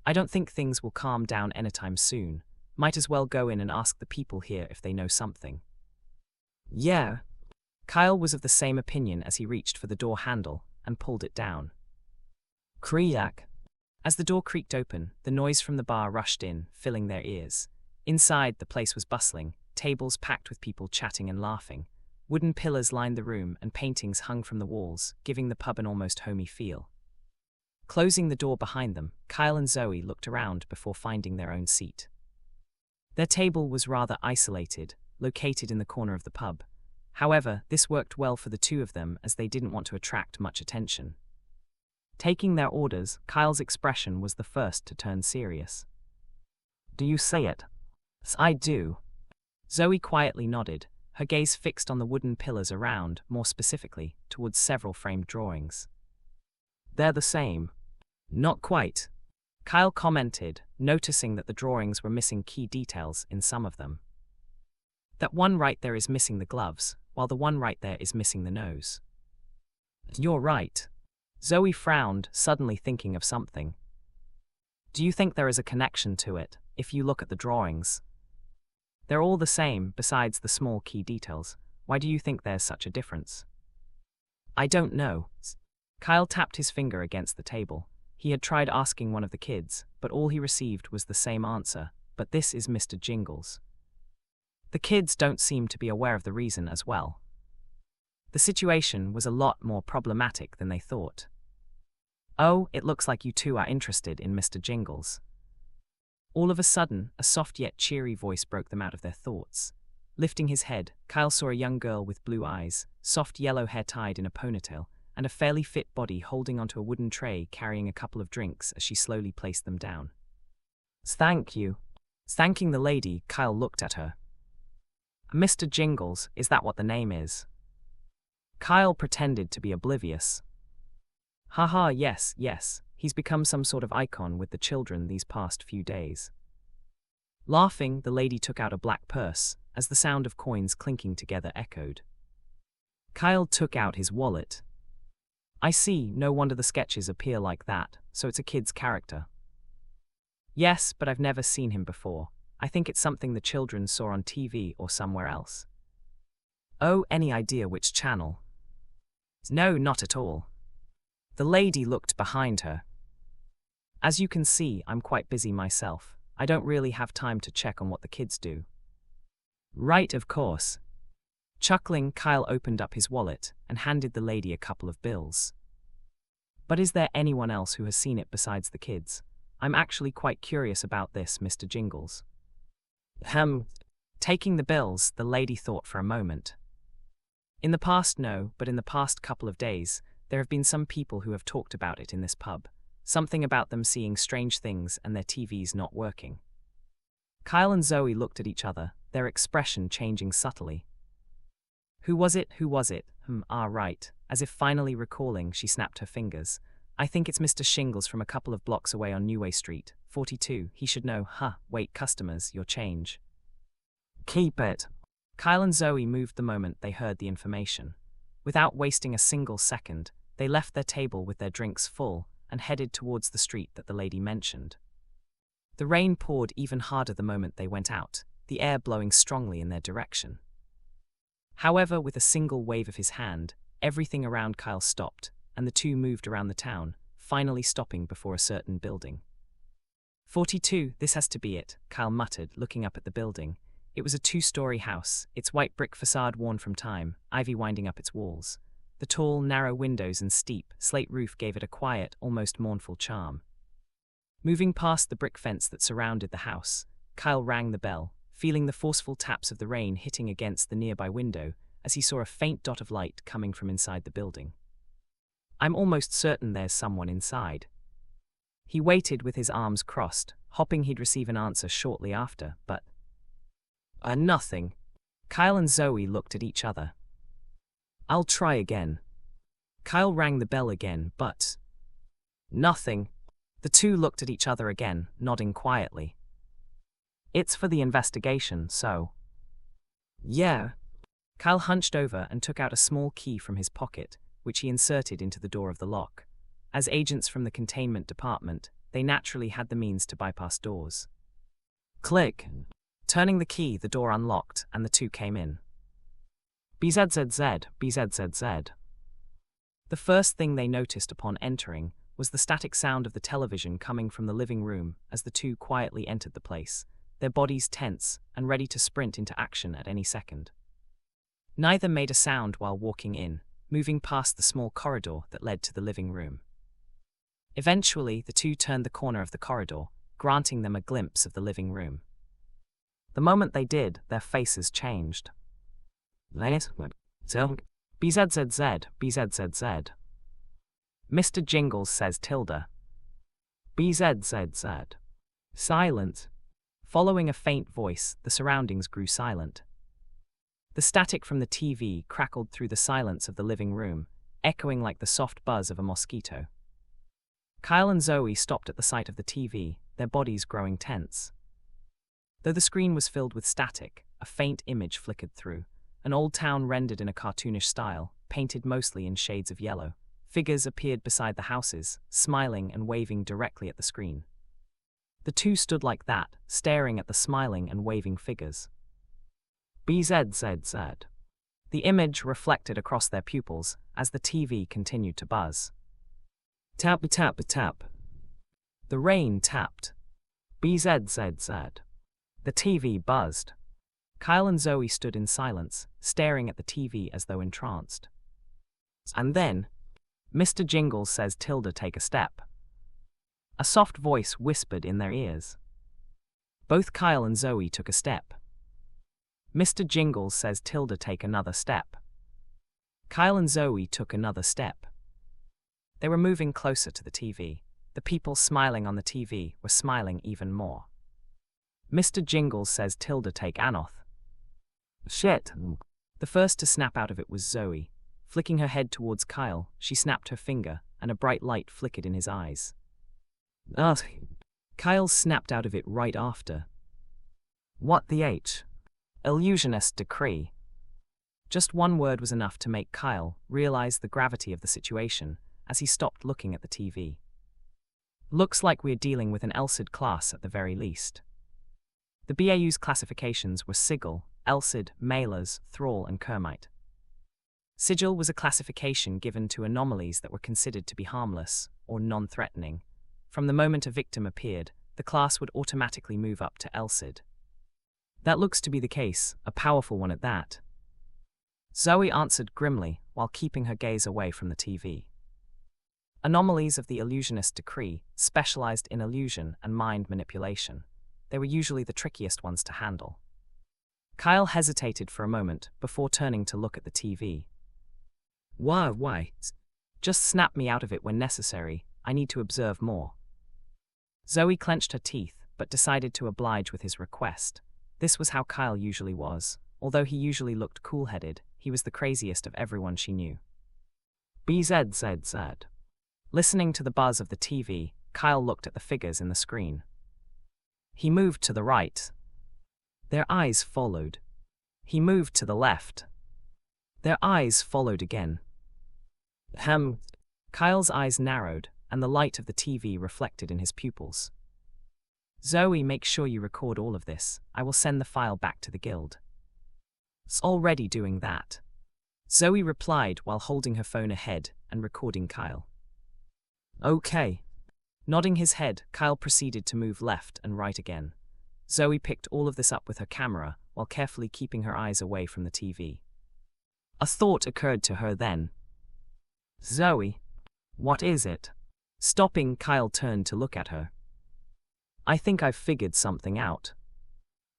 I don't think things will calm down anytime soon. Might as well go in and ask the people here if they know something. Yeah. Kyle was of the same opinion as he reached for the door handle and pulled it down. Creak. As the door creaked open, the noise from the bar rushed in, filling their ears. Inside, the place was bustling, tables packed with people chatting and laughing. Wooden pillars lined the room and paintings hung from the walls, giving the pub an almost homey feel. Closing the door behind them, Kyle and Zoe looked around before finding their own seat. Their table was rather isolated, located in the corner of the pub. However, this worked well for the two of them as they didn't want to attract much attention. Taking their orders, Kyle's expression was the first to turn serious. Do you say it? I do. Zoe quietly nodded, her gaze fixed on the wooden pillars around, more specifically, towards several framed drawings. They're the same. Not quite. Kyle commented, noticing that the drawings were missing key details in some of them. That one right there is missing the gloves, while the one right there is missing the nose. You're right. Zoe frowned, suddenly thinking of something. Do you think there is a connection to it, if you look at the drawings? They're all the same, besides the small key details. Why do you think there's such a difference? I don't know. Kyle tapped his finger against the table. He had tried asking one of the kids, but all he received was the same answer, but this is Mr. Jingles. The kids don't seem to be aware of the reason as well. The situation was a lot more problematic than they thought. Oh, it looks like you two are interested in Mr. Jingles. All of a sudden, a soft yet cheery voice broke them out of their thoughts. Lifting his head, Kyle saw a young girl with blue eyes, soft yellow hair tied in a ponytail, and a fairly fit body holding onto a wooden tray carrying a couple of drinks as she slowly placed them down. Thank you. Thanking the lady, Kyle looked at her. Mr. Jingles, is that what the name is? Kyle pretended to be oblivious. Haha, yes, he's become some sort of icon with the children these past few days. Laughing, the lady took out a black purse, as the sound of coins clinking together echoed. Kyle took out his wallet. I see, no wonder the sketches appear like that, so it's a kid's character. Yes, but I've never seen him before. I think it's something the children saw on TV or somewhere else. Oh, any idea which channel? No, not at all. The lady looked behind her. As you can see, I'm quite busy myself. I don't really have time to check on what the kids do. Right, of course. Chuckling, Kyle opened up his wallet and handed the lady a couple of bills. But is there anyone else who has seen it besides the kids? I'm actually quite curious about this, Mr. Jingles. Taking the bills, the lady thought for a moment. In the past, no, but in the past couple of days, there have been some people who have talked about it in this pub. Something about them seeing strange things and their TVs not working. Kyle and Zoe looked at each other, their expression changing subtly. Who was it? Who was it? Right. As if finally recalling, she snapped her fingers. I think it's Mr. Shingles from a couple of blocks away on Newway Street, 42. He should know. Wait, customers, your change. Keep it. Kyle and Zoe moved the moment they heard the information. Without wasting a single second, they left their table with their drinks full and headed towards the street that the lady mentioned. The rain poured even harder the moment they went out, the air blowing strongly in their direction. However, with a single wave of his hand, everything around Kyle stopped, and the two moved around the town, finally stopping before a certain building. 42, this has to be it, Kyle muttered, looking up at the building. It was a 2-story house, its white brick facade worn from time, ivy winding up its walls. The tall, narrow windows and steep, slate roof gave it a quiet, almost mournful charm. Moving past the brick fence that surrounded the house, Kyle rang the bell, feeling the forceful taps of the rain hitting against the nearby window as he saw a faint dot of light coming from inside the building. I'm almost certain there's someone inside. He waited with his arms crossed, hoping he'd receive an answer shortly after, but nothing. Kyle and Zoe looked at each other. I'll try again. Kyle rang the bell again, but nothing. The two looked at each other again, nodding quietly. It's for the investigation, so. Yeah. Kyle hunched over and took out a small key from his pocket, which he inserted into the door of the lock. As agents from the containment department, they naturally had the means to bypass doors. Click. Turning the key, the door unlocked, and the two came in. BZZZ, BZZZ. The first thing they noticed upon entering was the static sound of the television coming from the living room as the two quietly entered the place, their bodies tense and ready to sprint into action at any second. Neither made a sound while walking in, moving past the small corridor that led to the living room. Eventually, the two turned the corner of the corridor, granting them a glimpse of the living room. The moment they did, their faces changed. BZZZ, BZZZ. Mr. Jingles says tilde. BZZZ. Silence. Following a faint voice, the surroundings grew silent. The static from the TV crackled through the silence of the living room, echoing like the soft buzz of a mosquito. Kyle and Zoe stopped at the sight of the TV, their bodies growing tense. Though the screen was filled with static, a faint image flickered through, an old town rendered in a cartoonish style, painted mostly in shades of yellow. Figures appeared beside the houses, smiling and waving directly at the screen. The two stood like that, staring at the smiling and waving figures. BZZZ. The image reflected across their pupils as the TV continued to buzz. Tap, tap, tap. The rain tapped. BZZZ. The TV buzzed. Kyle and Zoe stood in silence, staring at the TV as though entranced. And then, Mr. Jingles says tilde take a step. A soft voice whispered in their ears. Both Kyle and Zoe took a step. Mr. Jingles says tilde take another step. Kyle and Zoe took another step. They were moving closer to the TV. The people smiling on the TV were smiling even more. Mr. Jingles says tilde take anoth. Shit. The first to snap out of it was Zoe. Flicking her head towards Kyle, she snapped her finger, and a bright light flickered in his eyes. Kyle snapped out of it right after. What the H? Illusionist decree. Just one word was enough to make Kyle realize the gravity of the situation as he stopped looking at the TV. Looks like we're dealing with an ELCID class at the very least. The BAU's classifications were Sigil, ELCID, Mailers, Thrall, and Kermite. Sigil was a classification given to anomalies that were considered to be harmless or non-threatening. From the moment a victim appeared, the class would automatically move up to ELCID. That looks to be the case, a powerful one at that. Zoe answered grimly while keeping her gaze away from the TV. Anomalies of the illusionist decree specialized in illusion and mind manipulation. They were usually the trickiest ones to handle. Kyle hesitated for a moment before turning to look at the TV. Why? Just snap me out of it when necessary. I need to observe more. Zoe clenched her teeth, but decided to oblige with his request. This was how Kyle usually was. Although he usually looked cool-headed, he was the craziest of everyone she knew. BZZZ. Listening to the buzz of the TV, Kyle looked at the figures in the screen. He moved to the right. Their eyes followed. He moved to the left. Their eyes followed again. Kyle's eyes narrowed, and the light of the TV reflected in his pupils. Zoe, make sure you record all of this. I will send the file back to the guild. It's already doing that. Zoe replied while holding her phone ahead and recording Kyle. Okay. Nodding his head, Kyle proceeded to move left and right again. Zoe picked all of this up with her camera while carefully keeping her eyes away from the TV. A thought occurred to her then. Zoe, what is it? Stopping, Kyle turned to look at her. I think I've figured something out.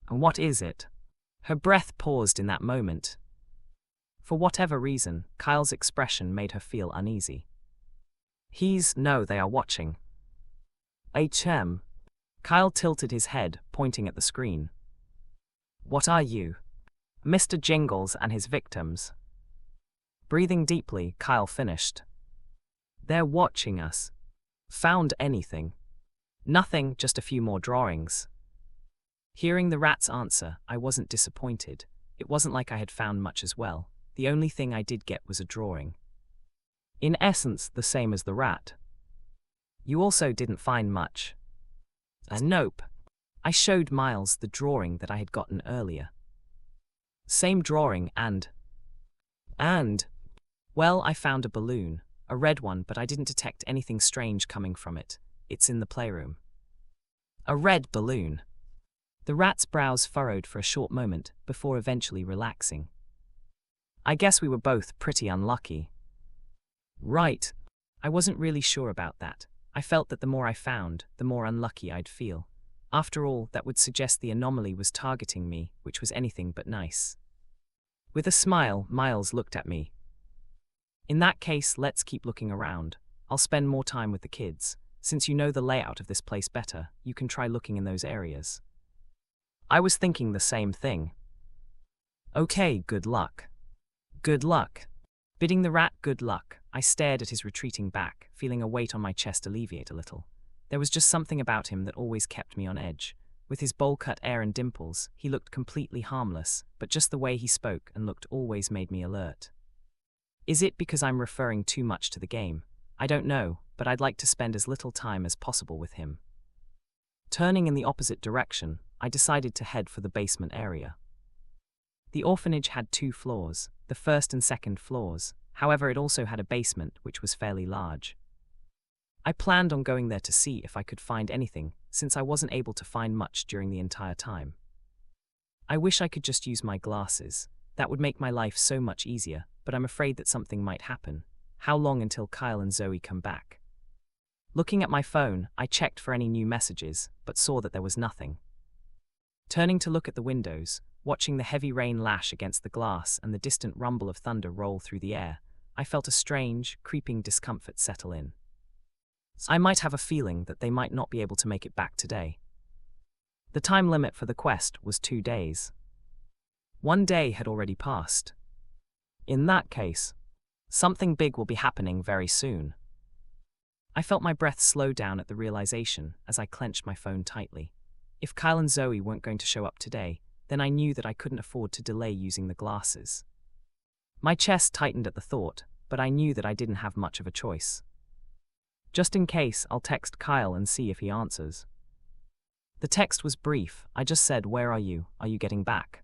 And what is it? Her breath paused in that moment. For whatever reason, Kyle's expression made her feel uneasy. No, they are watching. HM. Kyle tilted his head, pointing at the screen. What are you? Mr. Jingles and his victims. Breathing deeply, Kyle finished. They're watching us. Found anything? Nothing, just a few more drawings. Hearing the rat's answer, I wasn't disappointed. It wasn't like I had found much as well. The only thing I did get was a drawing. In essence, the same as the rat. You also didn't find much. Nope. I showed Miles the drawing that I had gotten earlier. Same drawing and, well, I found a balloon, a red one, but I didn't detect anything strange coming from it. It's in the playroom. A red balloon. The rat's brows furrowed for a short moment before eventually relaxing. I guess we were both pretty unlucky. Right. I wasn't really sure about that. I felt that the more I found, the more unlucky I'd feel. After all, that would suggest the anomaly was targeting me, which was anything but nice. With a smile, Miles looked at me. In that case, let's keep looking around. I'll spend more time with the kids. Since you know the layout of this place better, you can try looking in those areas. I was thinking the same thing. Okay, good luck. Good luck. Bidding the rat good luck, I stared at his retreating back, feeling a weight on my chest alleviate a little. There was just something about him that always kept me on edge. With his bowl-cut air and dimples, he looked completely harmless, but just the way he spoke and looked always made me alert. Is it because I'm referring too much to the game? I don't know, but I'd like to spend as little time as possible with him. Turning in the opposite direction, I decided to head for the basement area. The orphanage had 2 floors, the first and second floors. However, it also had a basement, which was fairly large. I planned on going there to see if I could find anything, since I wasn't able to find much during the entire time. I wish I could just use my glasses. That would make my life so much easier, but I'm afraid that something might happen. How long until Kyle and Zoe come back? Looking at my phone, I checked for any new messages, but saw that there was nothing. Turning to look at the windows, watching the heavy rain lash against the glass and the distant rumble of thunder roll through the air, I felt a strange, creeping discomfort settle in. I might have a feeling that they might not be able to make it back today. The time limit for the quest was 2 days. 1 day had already passed. In that case, something big will be happening very soon. I felt my breath slow down at the realization as I clenched my phone tightly. If Kyle and Zoe weren't going to show up today, then I knew that I couldn't afford to delay using the glasses. My chest tightened at the thought, but I knew that I didn't have much of a choice. Just in case, I'll text Kyle and see if he answers. The text was brief. I just said, "Where are you? Are you getting back?"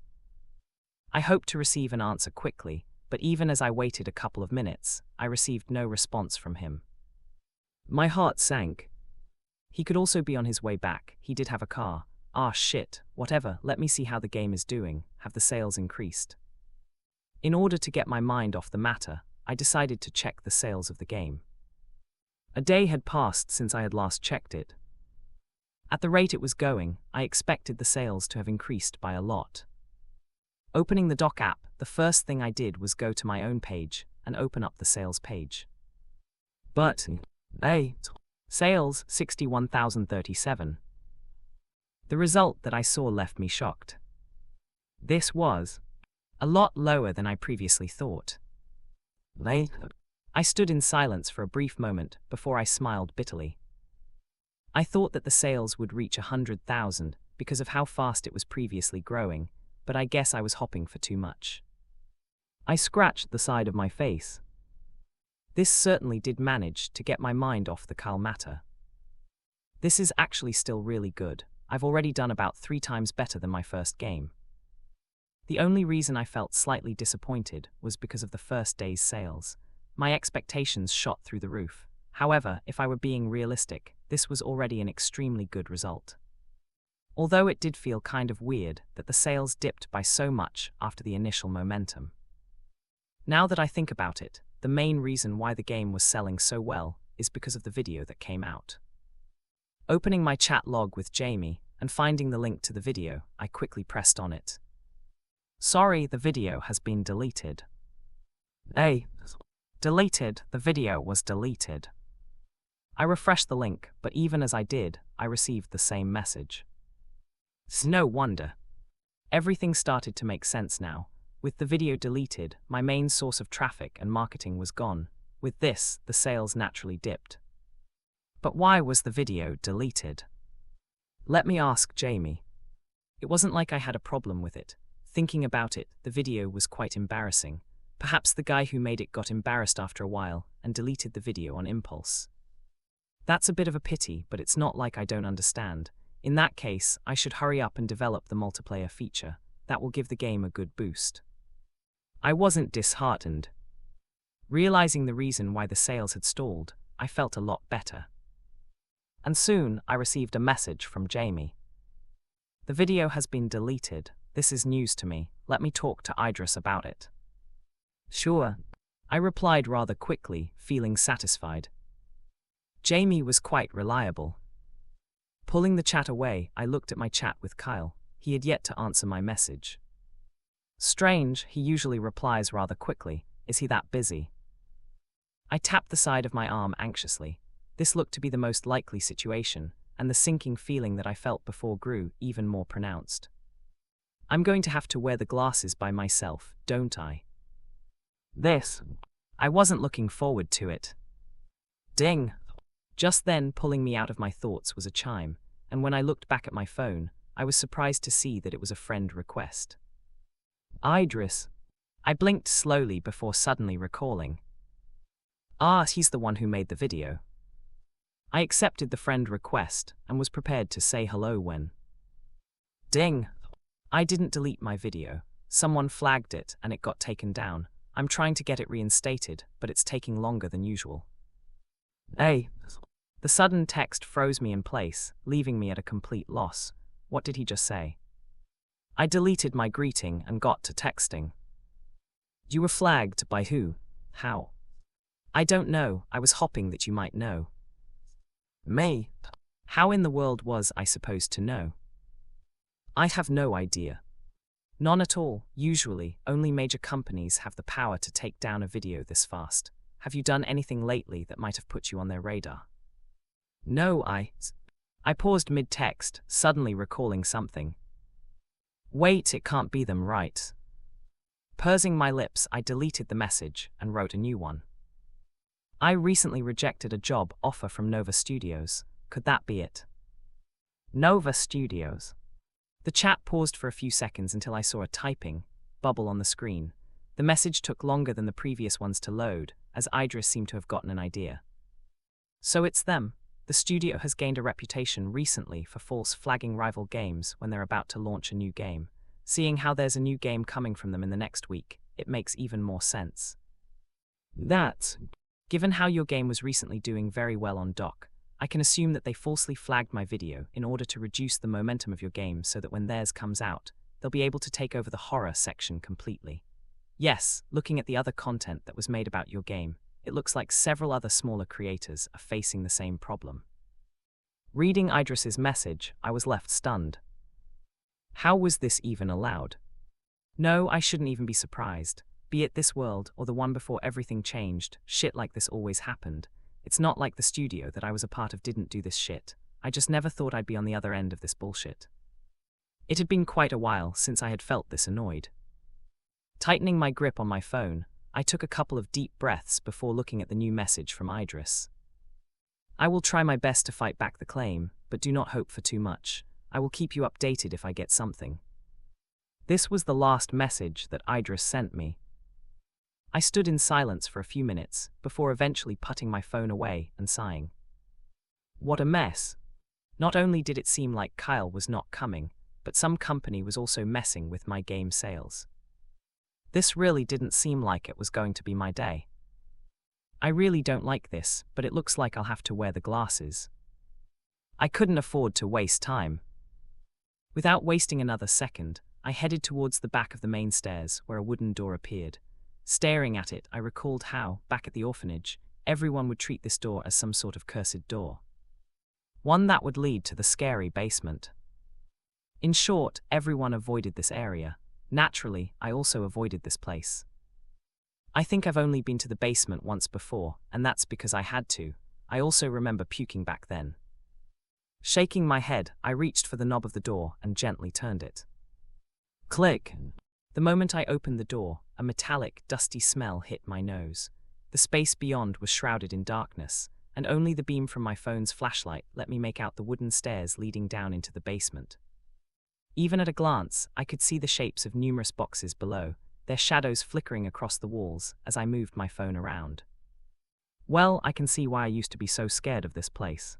I hoped to receive an answer quickly, but even as I waited a couple of minutes, I received no response from him. My heart sank. He could also be on his way back. He did have a car. Ah, shit, whatever, let me see how the game is doing. Have the sales increased? In order to get my mind off the matter, I decided to check the sales of the game. A day had passed since I had last checked it. At the rate it was going, I expected the sales to have increased by a lot. Opening the doc app, the first thing I did was go to my own page and open up the sales page. But, sales 61,037. The result that I saw left me shocked. This was a lot lower than I previously thought. I stood in silence for a brief moment before I smiled bitterly. I thought that the sales would reach 100,000 because of how fast it was previously growing, but I guess I was hopping for too much. I scratched the side of my face. This certainly did manage to get my mind off the Kyle matter. This is actually still really good. I've already done about 3 times better than my first game. The only reason I felt slightly disappointed was because of the first day's sales. My expectations shot through the roof. However, if I were being realistic, this was already an extremely good result. Although it did feel kind of weird that the sales dipped by so much after the initial momentum. Now that I think about it, the main reason why the game was selling so well is because of the video that came out. Opening my chat log with Jamie and finding the link to the video, I quickly pressed on it. Sorry, the video has been deleted. Deleted, the video was deleted. I refreshed the link, but even as I did, I received the same message. No wonder. Everything started to make sense now. With the video deleted, my main source of traffic and marketing was gone. With this, the sales naturally dipped. But why was the video deleted? Let me ask Jamie. It wasn't like I had a problem with it. Thinking about it, the video was quite embarrassing. Perhaps the guy who made it got embarrassed after a while and deleted the video on impulse. That's a bit of a pity, but it's not like I don't understand. In that case, I should hurry up and develop the multiplayer feature. That will give the game a good boost. I wasn't disheartened. Realizing the reason why the sales had stalled, I felt a lot better. And soon, I received a message from Jamie. The video has been deleted. This is news to me. Let me talk to Idris about it. Sure. I replied rather quickly, feeling satisfied. Jamie was quite reliable. Pulling the chat away, I looked at my chat with Kyle. He had yet to answer my message. Strange, he usually replies rather quickly. Is he that busy? I tapped the side of my arm anxiously. This looked to be the most likely situation, and the sinking feeling that I felt before grew even more pronounced. I'm going to have to wear the glasses by myself, don't I? I wasn't looking forward to it. Ding! Just then, pulling me out of my thoughts was a chime, and when I looked back at my phone, I was surprised to see that it was a friend request. Idris. I blinked slowly before suddenly recalling. He's the one who made the video. I accepted the friend request and was prepared to say hello when. Ding! I didn't delete my video. Someone flagged it and it got taken down. I'm trying to get it reinstated, but it's taking longer than usual. The sudden text froze me in place, leaving me at a complete loss. What did he just say? I deleted my greeting and got to texting. You were flagged by who? How? I don't know. I was hoping that you might know. Me? How in the world was I supposed to know? I have no idea. None at all. Usually, only major companies have the power to take down a video this fast. Have you done anything lately that might have put you on their radar? No, I paused mid-text, suddenly recalling something. Wait, it can't be them, right? Pursing my lips, I deleted the message and wrote a new one. I recently rejected a job offer from Nova Studios. Could that be it? Nova Studios. The chat paused for a few seconds until I saw a typing bubble on the screen. The message took longer than the previous ones to load, as Idris seemed to have gotten an idea. So it's them. The studio has gained a reputation recently for false flagging rival games when they're about to launch a new game. Seeing how there's a new game coming from them in the next week, it makes even more sense. Given how your game was recently doing very well on doc, I can assume that they falsely flagged my video in order to reduce the momentum of your game so that when theirs comes out, they'll be able to take over the horror section completely. Yes, looking at the other content that was made about your game, it looks like several other smaller creators are facing the same problem. Reading Idris's message, I was left stunned. How was this even allowed? No, I shouldn't even be surprised. Be it this world or the one before everything changed, shit like this always happened. It's not like the studio that I was a part of didn't do this shit. I just never thought I'd be on the other end of this bullshit. It had been quite a while since I had felt this annoyed. Tightening my grip on my phone, I took a couple of deep breaths before looking at the new message from Idris. I will try my best to fight back the claim, but do not hope for too much. I will keep you updated if I get something. This was the last message that Idris sent me. I stood in silence for a few minutes before eventually putting my phone away and sighing. What a mess. Not only did it seem like Kyle was not coming, but some company was also messing with my game sales. This really didn't seem like it was going to be my day. I really don't like this, but it looks like I'll have to wear the glasses. I couldn't afford to waste time. Without wasting another second, I headed towards the back of the main stairs where a wooden door appeared. Staring at it, I recalled how, back at the orphanage, everyone would treat this door as some sort of cursed door. One that would lead to the scary basement. In short, everyone avoided this area. Naturally, I also avoided this place. I think I've only been to the basement once before, and that's because I had to. I also remember puking back then. Shaking my head, I reached for the knob of the door and gently turned it. Click! The moment I opened the door, a metallic, dusty smell hit my nose. The space beyond was shrouded in darkness, and only the beam from my phone's flashlight let me make out the wooden stairs leading down into the basement. Even at a glance, I could see the shapes of numerous boxes below, their shadows flickering across the walls as I moved my phone around. Well, I can see why I used to be so scared of this place.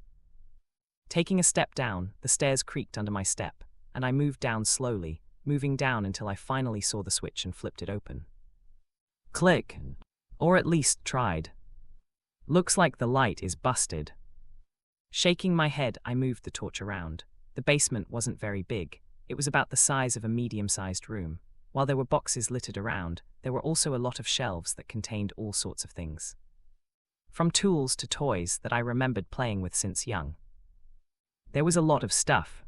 Taking a step down, the stairs creaked under my step, and I moved down slowly, moving down until I finally saw the switch and flipped it open. Click. Or at least tried. Looks like the light is busted. Shaking my head, I moved the torch around. The basement wasn't very big. It was about the size of a medium-sized room. While there were boxes littered around, there were also a lot of shelves that contained all sorts of things. From tools to toys that I remembered playing with since young. There was a lot of stuff.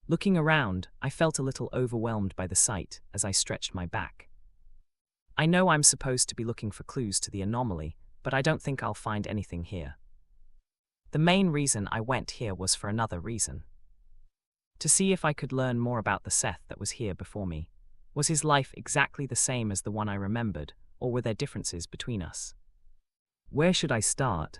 Looking around, I felt a little overwhelmed by the sight as I stretched my back. I know I'm supposed to be looking for clues to the anomaly, but I don't think I'll find anything here. The main reason I went here was for another reason. To see if I could learn more about the Seth that was here before me. Was his life exactly the same as the one I remembered, or were there differences between us? Where should I start?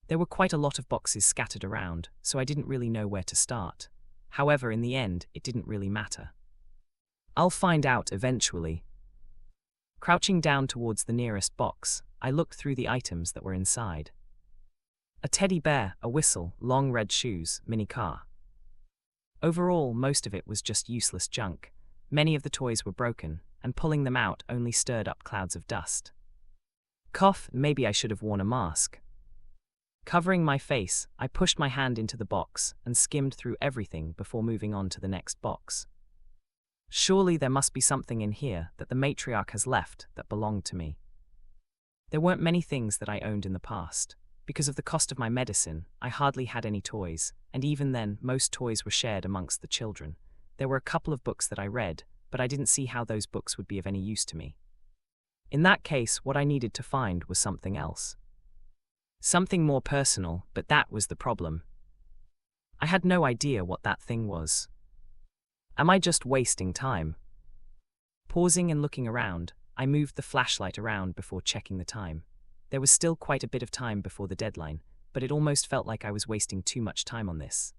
There were quite a lot of boxes scattered around, so I didn't really know where to start. However, in the end, it didn't really matter. I'll find out eventually. Crouching down towards the nearest box, I looked through the items that were inside. A teddy bear, a whistle, long red shoes, mini car. Overall, most of it was just useless junk. Many of the toys were broken, and pulling them out only stirred up clouds of dust. Cough, maybe I should have worn a mask. Covering my face, I pushed my hand into the box and skimmed through everything before moving on to the next box. Surely there must be something in here that the matriarch has left that belonged to me. There weren't many things that I owned in the past. Because of the cost of my medicine, I hardly had any toys, and even then, most toys were shared amongst the children. There were a couple of books that I read, but I didn't see how those books would be of any use to me. In that case, what I needed to find was something else. Something more personal, but that was the problem. I had no idea what that thing was. Am I just wasting time? Pausing and looking around, I moved the flashlight around before checking the time. There was still quite a bit of time before the deadline, but it almost felt like I was wasting too much time on this.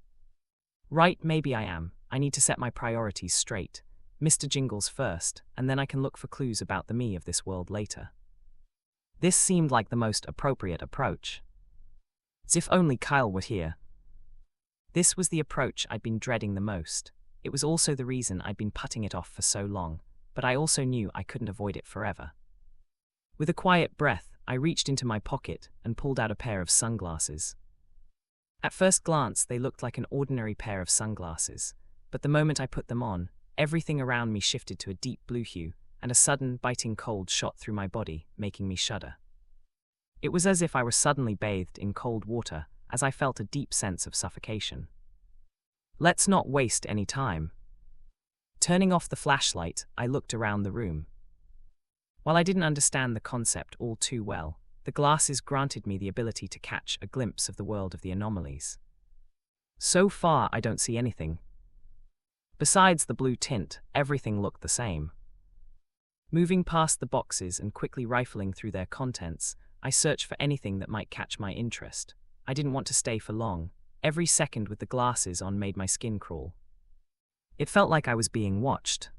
Right, maybe I am. I need to set my priorities straight. Mr. Jingles first, and then I can look for clues about the me of this world later. This seemed like the most appropriate approach. As if only Kyle were here. This was the approach I'd been dreading the most. It was also the reason I'd been putting it off for so long, but I also knew I couldn't avoid it forever. With a quiet breath, I reached into my pocket and pulled out a pair of sunglasses. At first glance, they looked like an ordinary pair of sunglasses, but the moment I put them on, everything around me shifted to a deep blue hue, and a sudden, biting cold shot through my body, making me shudder. It was as if I were suddenly bathed in cold water, as I felt a deep sense of suffocation. Let's not waste any time. Turning off the flashlight, I looked around the room. While I didn't understand the concept all too well, the glasses granted me the ability to catch a glimpse of the world of the anomalies. So far, I don't see anything. Besides the blue tint, everything looked the same. Moving past the boxes and quickly rifling through their contents, I searched for anything that might catch my interest. I didn't want to stay for long. Every second with the glasses on made my skin crawl. It felt like I was being watched.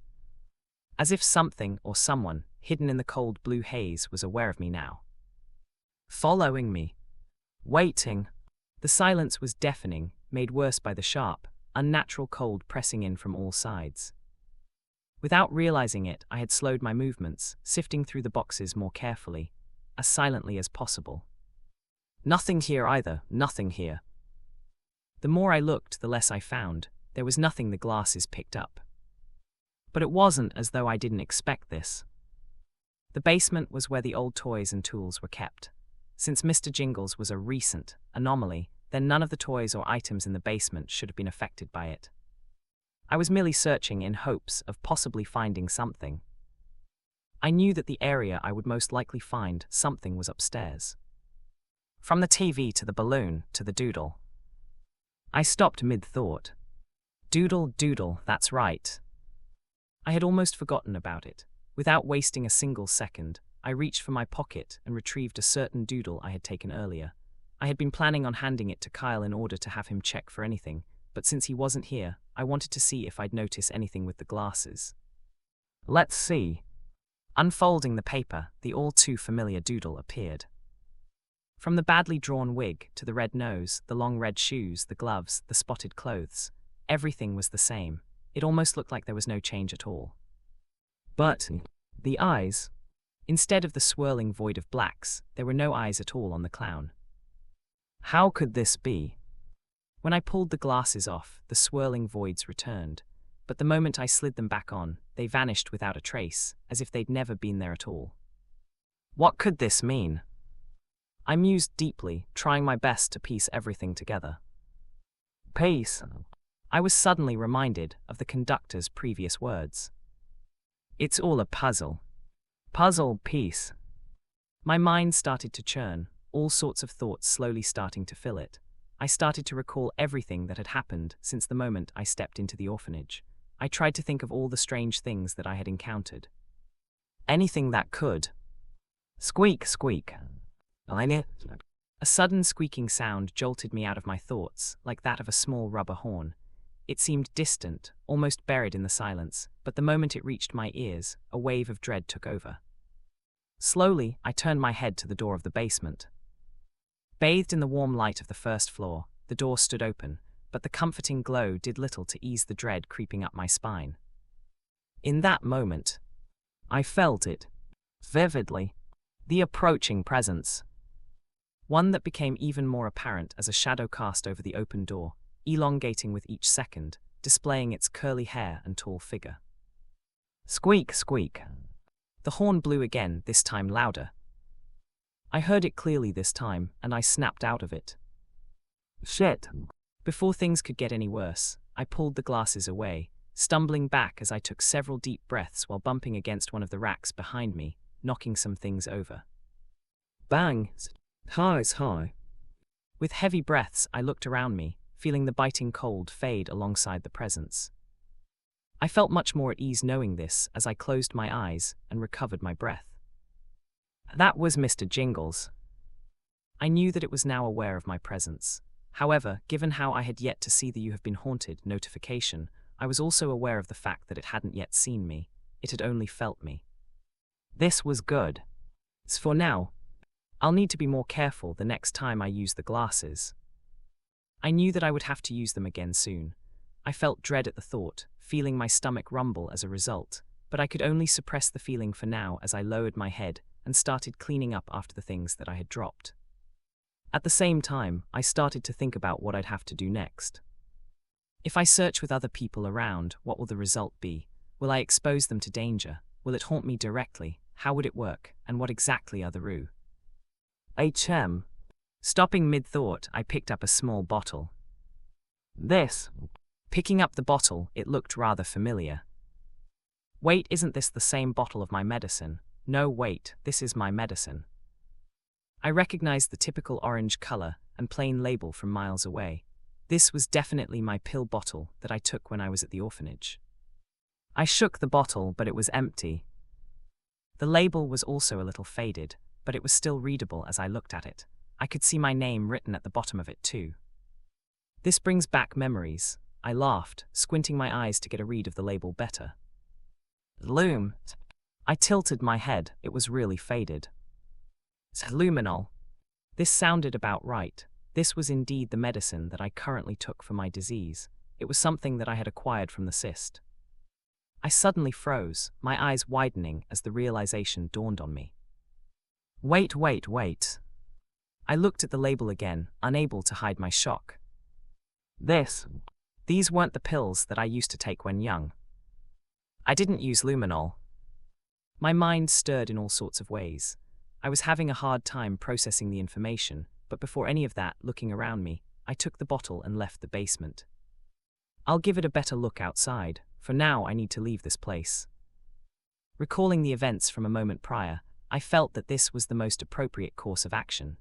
As if something or someone, hidden in the cold blue haze, was aware of me now. Following me. Waiting. The silence was deafening, made worse by the sharp, unnatural cold pressing in from all sides. Without realizing it, I had slowed my movements, sifting through the boxes more carefully, as silently as possible. Nothing here either, nothing here. The more I looked, the less I found. There was nothing the glasses picked up. But it wasn't as though I didn't expect this. The basement was where the old toys and tools were kept. Since Mr. Jingles was a recent anomaly, then none of the toys or items in the basement should have been affected by it. I was merely searching in hopes of possibly finding something. I knew that the area I would most likely find something was upstairs. From the TV to the balloon to the doodle. I stopped mid-thought. Doodle, that's right. I had almost forgotten about it. Without wasting a single second, I reached for my pocket and retrieved a certain doodle I had taken earlier. I had been planning on handing it to Kyle in order to have him check for anything, but since he wasn't here, I wanted to see if I'd notice anything with the glasses. Let's see. Unfolding the paper, the all-too-familiar doodle appeared. From the badly drawn wig to the red nose, the long red shoes, the gloves, the spotted clothes, everything was the same. It almost looked like there was no change at all. But the eyes. Instead of the swirling void of blacks, there were no eyes at all on the clown. How could this be? When I pulled the glasses off, the swirling voids returned, but the moment I slid them back on, they vanished without a trace, as if they'd never been there at all. What could this mean? I mused deeply, trying my best to piece everything together. Peace. I was suddenly reminded of the conductor's previous words. It's all a puzzle. Puzzle piece. My mind started to churn, all sorts of thoughts slowly starting to fill it. I started to recall everything that had happened since the moment I stepped into the orphanage. I tried to think of all the strange things that I had encountered. Anything that could. Squeak, squeak. A sudden squeaking sound jolted me out of my thoughts, like that of a small rubber horn. It seemed distant, almost buried in the silence, but the moment it reached my ears, a wave of dread took over. Slowly, I turned my head to the door of the basement. Bathed in the warm light of the first floor, the door stood open, but the comforting glow did little to ease the dread creeping up my spine. In that moment, I felt it, vividly, the approaching presence. One that became even more apparent as a shadow cast over the open door, elongating with each second, displaying its curly hair and tall figure. Squeak, squeak. The horn blew again, this time louder. I heard it clearly this time, and I snapped out of it. Shit. Before things could get any worse, I pulled the glasses away, stumbling back as I took several deep breaths while bumping against one of the racks behind me, knocking some things over. Bang! High. With heavy breaths, I looked around me, feeling the biting cold fade alongside the presence. I felt much more at ease knowing this as I closed my eyes and recovered my breath. That was Mr. Jingles. I knew that it was now aware of my presence. However, given how I had yet to see the "You have been haunted" notification, I was also aware of the fact that it hadn't yet seen me. It had only felt me. This was good. As for now, I'll need to be more careful the next time I use the glasses. I knew that I would have to use them again soon. I felt dread at the thought, feeling my stomach rumble as a result, but I could only suppress the feeling for now as I lowered my head and started cleaning up after the things that I had dropped. At the same time, I started to think about what I'd have to do next. If I search with other people around, what will the result be? Will I expose them to danger? Will it haunt me directly? How would it work? And what exactly are the rue? HM. Stopping mid-thought, I picked up a small bottle. This. Picking up the bottle, it looked rather familiar. Wait, isn't this the same bottle of my medicine? No, wait, this is my medicine. I recognized the typical orange color and plain label from miles away. This was definitely my pill bottle that I took when I was at the orphanage. I shook the bottle, but it was empty. The label was also a little faded, but it was still readable as I looked at it. I could see my name written at the bottom of it too. This brings back memories. I laughed, squinting my eyes to get a read of the label better. Lume. I tilted my head, it was really faded. Luminol. This sounded about right. This was indeed the medicine that I currently took for my disease. It was something that I had acquired from the cyst. I suddenly froze, my eyes widening as the realization dawned on me. Wait. I looked at the label again, unable to hide my shock. These weren't the pills that I used to take when young. I didn't use luminol. My mind stirred in all sorts of ways. I was having a hard time processing the information, but before any of that, looking around me, I took the bottle and left the basement. I'll give it a better look outside. For now, I need to leave this place. Recalling the events from a moment prior, I felt that this was the most appropriate course of action.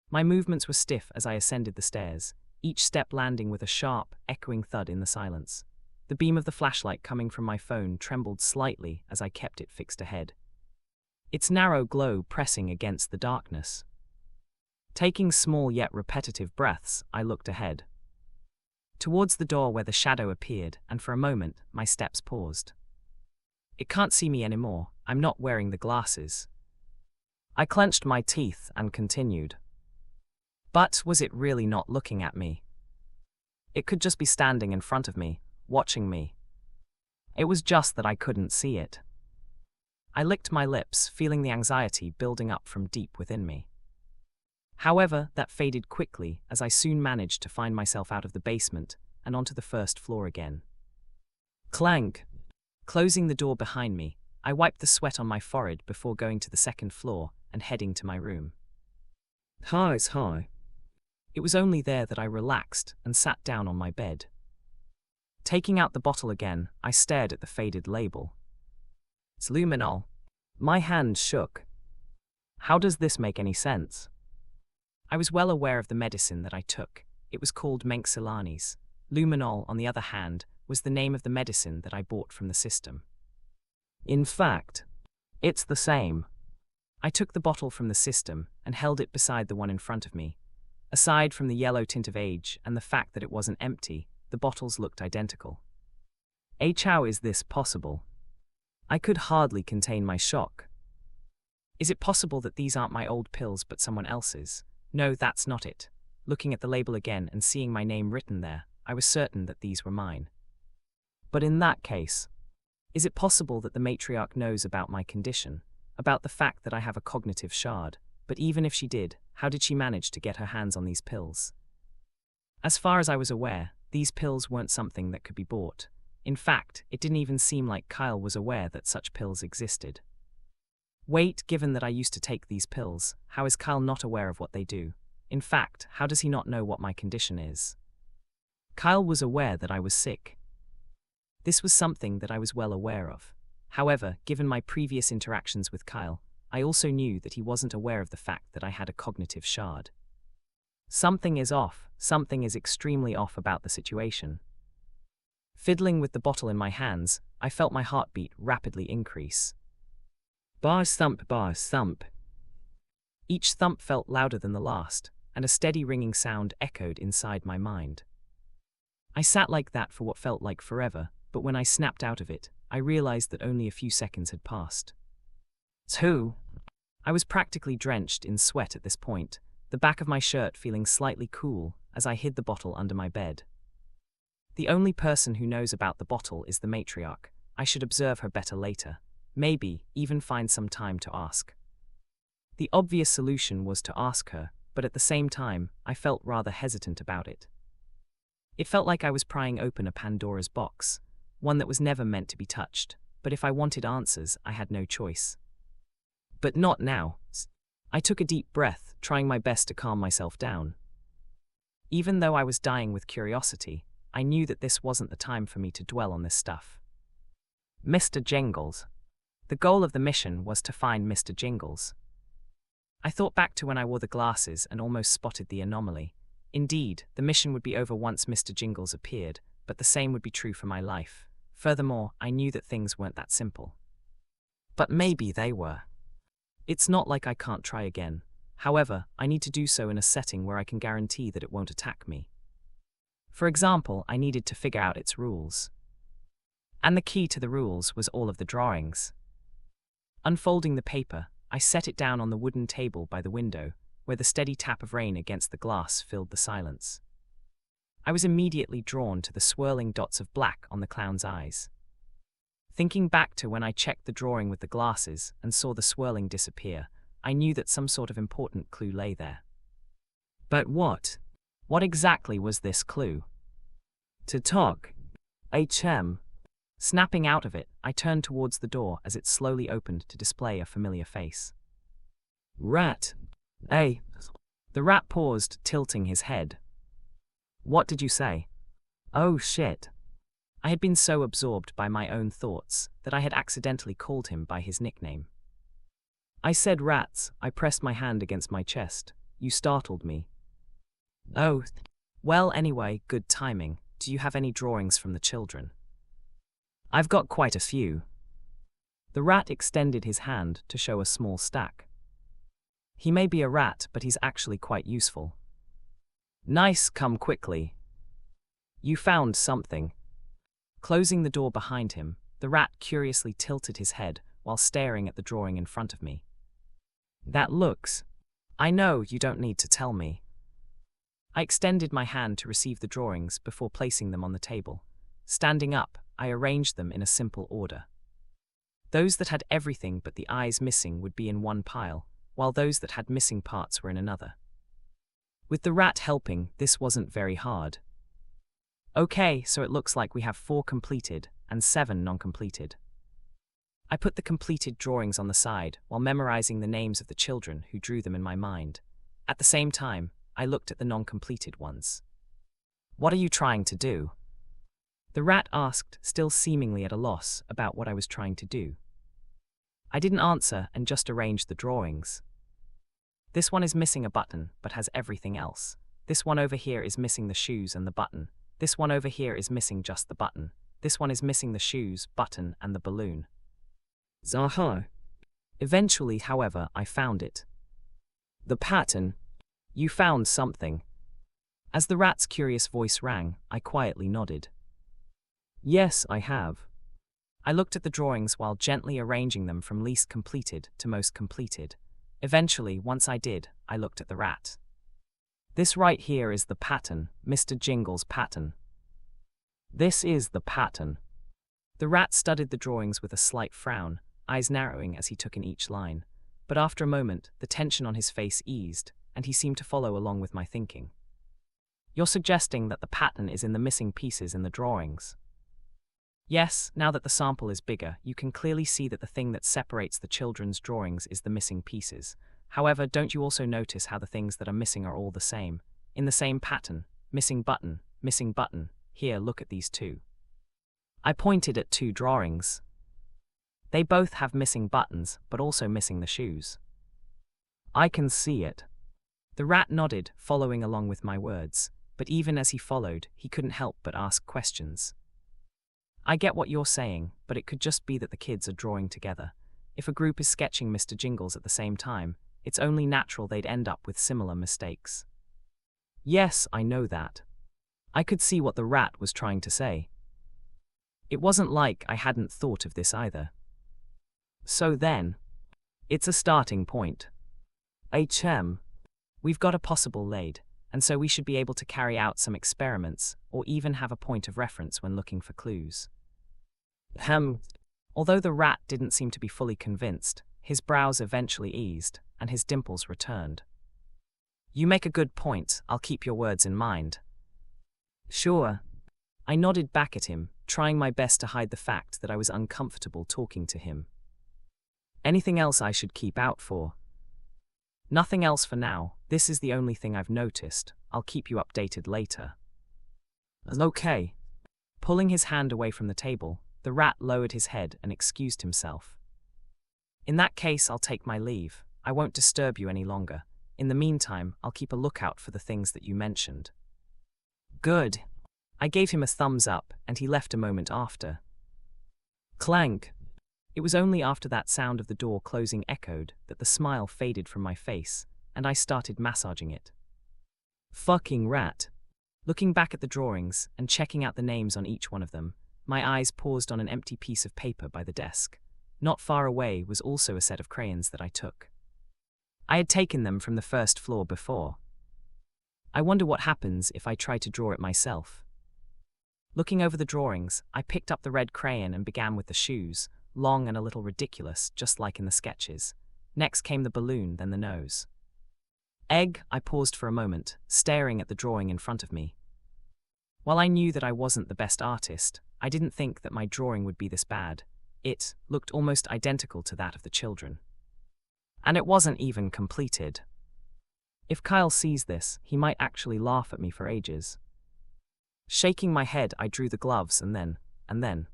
My movements were stiff as I ascended the stairs, each step landing with a sharp, echoing thud in the silence. The beam of the flashlight coming from my phone trembled slightly as I kept it fixed ahead, its narrow glow pressing against the darkness. Taking small yet repetitive breaths, I looked ahead. Towards the door where the shadow appeared, and for a moment, my steps paused. It can't see me anymore, I'm not wearing the glasses. I clenched my teeth and continued. But was it really not looking at me? It could just be standing in front of me, watching me. It was just that I couldn't see it. I licked my lips, feeling the anxiety building up from deep within me. However, that faded quickly as I soon managed to find myself out of the basement and onto the first floor again. Clank! Closing the door behind me, I wiped the sweat on my forehead before going to the second floor and heading to my room. Hi. It was only there that I relaxed and sat down on my bed. Taking out the bottle again, I stared at the faded label. It's luminol. My hand shook. How does this make any sense? I was well aware of the medicine that I took. It was called Menxelanes. Luminol, on the other hand, was the name of the medicine that I bought from the system. In fact, it's the same. I took the bottle from the system and held it beside the one in front of me. Aside from the yellow tint of age and the fact that it wasn't empty, the bottles looked identical. How is this possible? I could hardly contain my shock. Is it possible that these aren't my old pills but someone else's? No, that's not it. Looking at the label again and seeing my name written there, I was certain that these were mine. But in that case, is it possible that the matriarch knows about my condition, about the fact that I have a cognitive shard? But even if she did, how did she manage to get her hands on these pills? As far as I was aware, these pills weren't something that could be bought. In fact, it didn't even seem like Kyle was aware that such pills existed. Wait, given that I used to take these pills, how is Kyle not aware of what they do? In fact, how does he not know what my condition is? Kyle was aware that I was sick. This was something that I was well aware of. However, given my previous interactions with Kyle, I also knew that he wasn't aware of the fact that I had a cognitive shard. Something is off, something is extremely off about the situation. Fiddling with the bottle in my hands, I felt my heartbeat rapidly increase. Bar thump. Each thump felt louder than the last, and a steady ringing sound echoed inside my mind. I sat like that for what felt like forever, but when I snapped out of it, I realized that only a few seconds had passed. I was practically drenched in sweat at this point, the back of my shirt feeling slightly cool as I hid the bottle under my bed. The only person who knows about the bottle is the matriarch. I should observe her better later. Maybe even find some time to ask. The obvious solution was to ask her, but at the same time, I felt rather hesitant about it. It felt like I was prying open a Pandora's box, one that was never meant to be touched, but if I wanted answers, I had no choice. But not now. I took a deep breath, trying my best to calm myself down. Even though I was dying with curiosity, I knew that this wasn't the time for me to dwell on this stuff. Mr. Jingles. The goal of the mission was to find Mr. Jingles. I thought back to when I wore the glasses and almost spotted the anomaly. Indeed, the mission would be over once Mr. Jingles appeared, but the same would be true for my life. Furthermore, I knew that things weren't that simple. But maybe they were. It's not like I can't try again. However, I need to do so in a setting where I can guarantee that it won't attack me. For example, I needed to figure out its rules. And the key to the rules was all of the drawings. Unfolding the paper, I set it down on the wooden table by the window, where the steady tap of rain against the glass filled the silence. I was immediately drawn to the swirling dots of black on the clown's eyes. Thinking back to when I checked the drawing with the glasses and saw the swirling disappear, I knew that some sort of important clue lay there. But what? What exactly was this clue? To talk. HM. Snapping out of it, I turned towards the door as it slowly opened to display a familiar face. Rat. Hey. The rat paused, tilting his head. What did you say? Oh shit. I had been so absorbed by my own thoughts that I had accidentally called him by his nickname. I said rats. I pressed my hand against my chest. You startled me. Oh. Well, anyway, good timing. Do you have any drawings from the children? I've got quite a few. The rat extended his hand to show a small stack. He may be a rat, but he's actually quite useful. Nice, come quickly. You found something. Closing the door behind him, the rat curiously tilted his head while staring at the drawing in front of me. That looks... I know, you don't need to tell me. I extended my hand to receive the drawings before placing them on the table. Standing up, I arranged them in a simple order. Those that had everything but the eyes missing would be in one pile, while those that had missing parts were in another. With the rat helping, this wasn't very hard. Okay, so it looks like we have 4 completed and 7 non-completed. I put the completed drawings on the side while memorizing the names of the children who drew them in my mind. At the same time, I looked at the non-completed ones. What are you trying to do? The rat asked, still seemingly at a loss about what I was trying to do. I didn't answer and just arranged the drawings. This one is missing a button, but has everything else. This one over here is missing the shoes and the button. This one over here is missing just the button. This one is missing the shoes, button, and the balloon. Zaha. Eventually, however, I found it. The pattern. You found something. As the rat's curious voice rang, I quietly nodded. Yes, I have. I looked at the drawings while gently arranging them from least completed to most completed. Eventually, once I did, I looked at the rat. This right here is the pattern, Mr. Jingles' pattern. This is the pattern. The rat studied the drawings with a slight frown, eyes narrowing as he took in each line. But after a moment, the tension on his face eased, and he seemed to follow along with my thinking. You're suggesting that the pattern is in the missing pieces in the drawings? Yes, now that the sample is bigger, you can clearly see that the thing that separates the children's drawings is the missing pieces. However, don't you also notice how the things that are missing are all the same? In the same pattern. Missing button, missing button. Here, look at these 2. I pointed at 2 drawings. They both have missing buttons, but also missing the shoes. I can see it. The rat nodded, following along with my words, but even as he followed, he couldn't help but ask questions. I get what you're saying, but it could just be that the kids are drawing together. If a group is sketching Mr. Jingles at the same time, it's only natural they'd end up with similar mistakes. Yes, I know that. I could see what the rat was trying to say. It wasn't like I hadn't thought of this either. So then, it's a starting point. HM. We've got a possible lead, and so we should be able to carry out some experiments, or even have a point of reference when looking for clues. Although the rat didn't seem to be fully convinced, his brows eventually eased, and his dimples returned. You make a good point, I'll keep your words in mind. Sure. I nodded back at him, trying my best to hide the fact that I was uncomfortable talking to him. Anything else I should keep out for? Nothing else for now. This is the only thing I've noticed. I'll keep you updated later. Okay. Pulling his hand away from the table, the rat lowered his head and excused himself. In that case, I'll take my leave. I won't disturb you any longer. In the meantime, I'll keep a lookout for the things that you mentioned. Good. I gave him a thumbs up, and he left a moment after. Clank. It was only after that sound of the door closing echoed that the smile faded from my face, and I started massaging it. Fucking rat. Looking back at the drawings and checking out the names on each one of them, my eyes paused on an empty piece of paper by the desk. Not far away was also a set of crayons that I took. I had taken them from the first floor before. I wonder what happens if I try to draw it myself. Looking over the drawings, I picked up the red crayon and began with the shoes, long and a little ridiculous, just like in the sketches. Next came the balloon, then the nose. Egg. I paused for a moment, staring at the drawing in front of me. While I knew that I wasn't the best artist, I didn't think that my drawing would be this bad. It looked almost identical to that of the children. And it wasn't even completed. If Kyle sees this, he might actually laugh at me for ages. Shaking my head, I drew the gloves and then.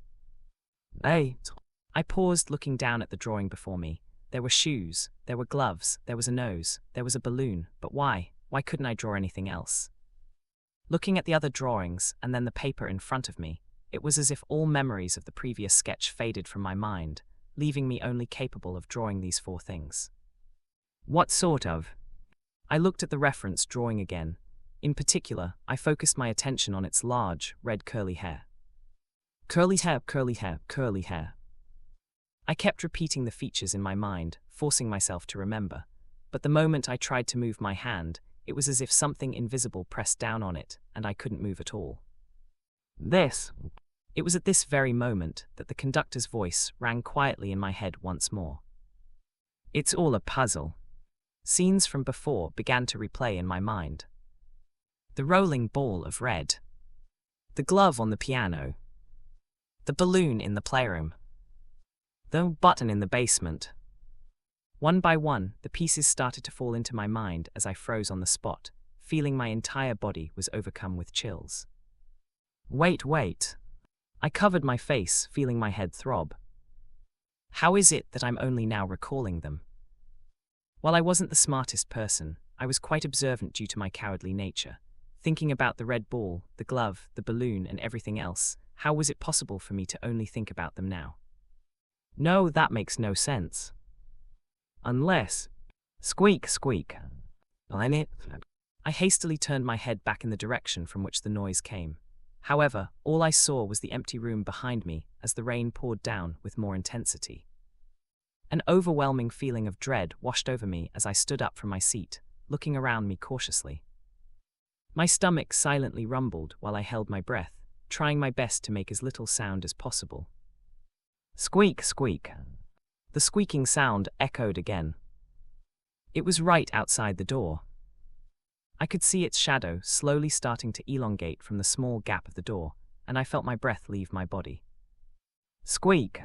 Hey! I paused, looking down at the drawing before me. There were shoes, there were gloves, there was a nose, there was a balloon, but why? Why couldn't I draw anything else? Looking at the other drawings and then the paper in front of me, it was as if all memories of the previous sketch faded from my mind, leaving me only capable of drawing these 4 things. What sort of? I looked at the reference drawing again. In particular, I focused my attention on its large, red curly hair. Curly hair, curly hair, curly hair. I kept repeating the features in my mind, forcing myself to remember. But the moment I tried to move my hand, it was as if something invisible pressed down on it, and I couldn't move at all. It was at this very moment that the conductor's voice rang quietly in my head once more. It's all a puzzle. Scenes from before began to replay in my mind. The rolling ball of red. The glove on the piano. The balloon in the playroom. The button in the basement. One by one, the pieces started to fall into my mind as I froze on the spot, feeling my entire body was overcome with chills. Wait. I covered my face, feeling my head throb. How is it that I'm only now recalling them? While I wasn't the smartest person, I was quite observant due to my cowardly nature. Thinking about the red ball, the glove, the balloon, and everything else, how was it possible for me to only think about them now? No, that makes no sense. Unless... Squeak. I hastily turned my head back in the direction from which the noise came. However, all I saw was the empty room behind me as the rain poured down with more intensity. An overwhelming feeling of dread washed over me as I stood up from my seat, looking around me cautiously. My stomach silently rumbled while I held my breath, trying my best to make as little sound as possible. Squeak. The squeaking sound echoed again. It was right outside the door. I could see its shadow slowly starting to elongate from the small gap of the door, and I felt my breath leave my body. Squeak.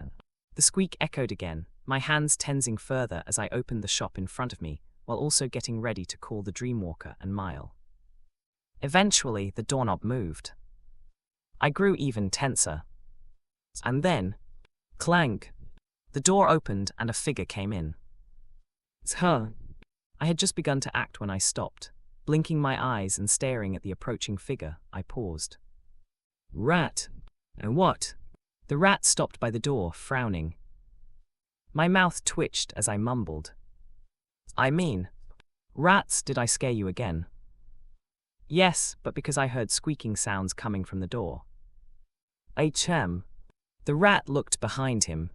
The squeak echoed again, my hands tensing further as I opened the shop in front of me, while also getting ready to call the Dreamwalker and Mile. Eventually, the doorknob moved. I grew even tenser. And then... clank! The door opened and a figure came in. It's her. I had just begun to act when I stopped. Blinking my eyes and staring at the approaching figure, I paused. Rat. And what? The rat stopped by the door, frowning. My mouth twitched as I mumbled. I mean, rats, did I scare you again? Yes, but because I heard squeaking sounds coming from the door. HM. The rat looked behind him.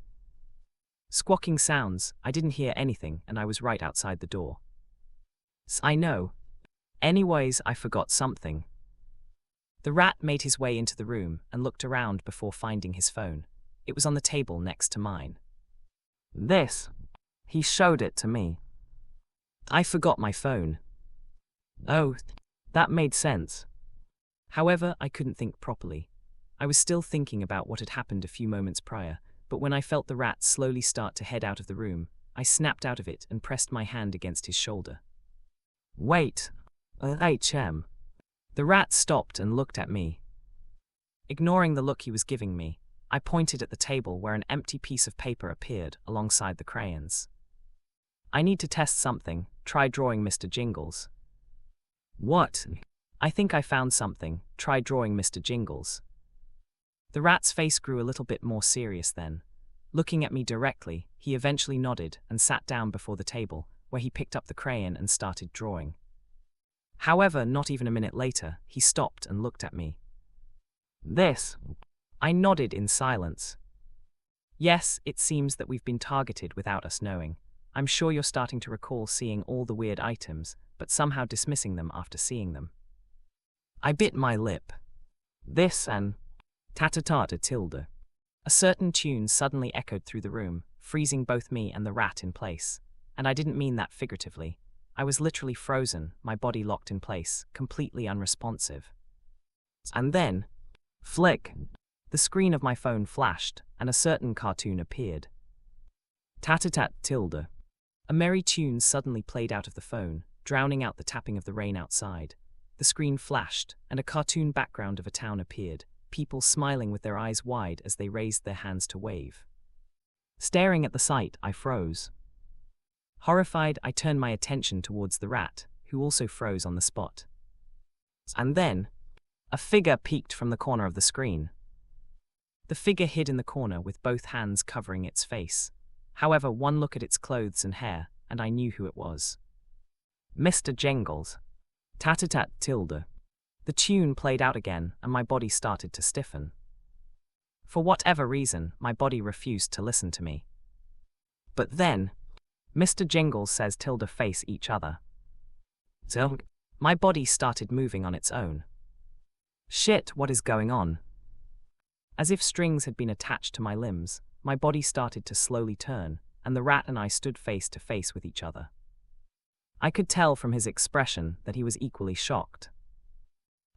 Squawking sounds, I didn't hear anything and I was right outside the door. I know. Anyways, I forgot something. The rat made his way into the room and looked around before finding his phone. It was on the table next to mine. This. He showed it to me. I forgot my phone. Oh, that made sense. However, I couldn't think properly. I was still thinking about what had happened a few moments prior, but when I felt the rat slowly start to head out of the room, I snapped out of it and pressed my hand against his shoulder, Wait. HM. The rat stopped and looked at me. Ignoring the look he was giving me, I pointed at the table where an empty piece of paper appeared alongside the crayons. I need to test something. Try drawing Mr. Jingles. What? I think I found something. Try drawing Mr. Jingles. The rat's face grew a little bit more serious then. Looking at me directly, he eventually nodded and sat down before the table, where he picked up the crayon and started drawing. However, not even a minute later, he stopped and looked at me. This? I nodded in silence. Yes, it seems that we've been targeted without us knowing. I'm sure you're starting to recall seeing all the weird items, but somehow dismissing them after seeing them. I bit my lip. This and ta-ta-ta-ta tilde. A certain tune suddenly echoed through the room, freezing both me and the rat in place. And I didn't mean that figuratively. I was literally frozen, my body locked in place, completely unresponsive. And then, flick, the screen of my phone flashed, and a certain cartoon appeared. Ta-ta-tat tilde. A merry tune suddenly played out of the phone, drowning out the tapping of the rain outside. The screen flashed, and a cartoon background of a town appeared, people smiling with their eyes wide as they raised their hands to wave. Staring at the sight, I froze. Horrified, I turned my attention towards the rat, who also froze on the spot. And then, a figure peeked from the corner of the screen. The figure hid in the corner with both hands covering its face. However, one look at its clothes and hair, and I knew who it was. Mr. Jingles. Ta-ta-tat tilde. The tune played out again, and my body started to stiffen. For whatever reason, my body refused to listen to me. But then, Mr. Jingles says tilde face each other. So, my body started moving on its own. Shit, what is going on? As if strings had been attached to my limbs, my body started to slowly turn, and the rat and I stood face to face with each other. I could tell from his expression that he was equally shocked.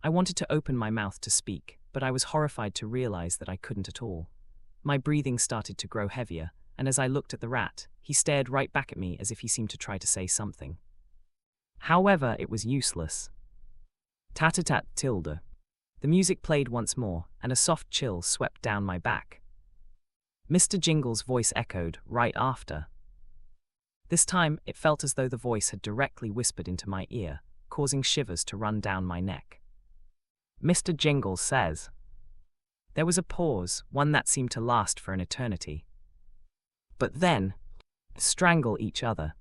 I wanted to open my mouth to speak, but I was horrified to realize that I couldn't at all. My breathing started to grow heavier, and as I looked at the rat, he stared right back at me as if he seemed to try to say something. However, it was useless. Ta-ta-tat tilde. The music played once more, and a soft chill swept down my back. Mr. Jingles' voice echoed right after. This time, it felt as though the voice had directly whispered into my ear, causing shivers to run down my neck. Mr. Jingles says. There was a pause, one that seemed to last for an eternity. But then, strangle each other.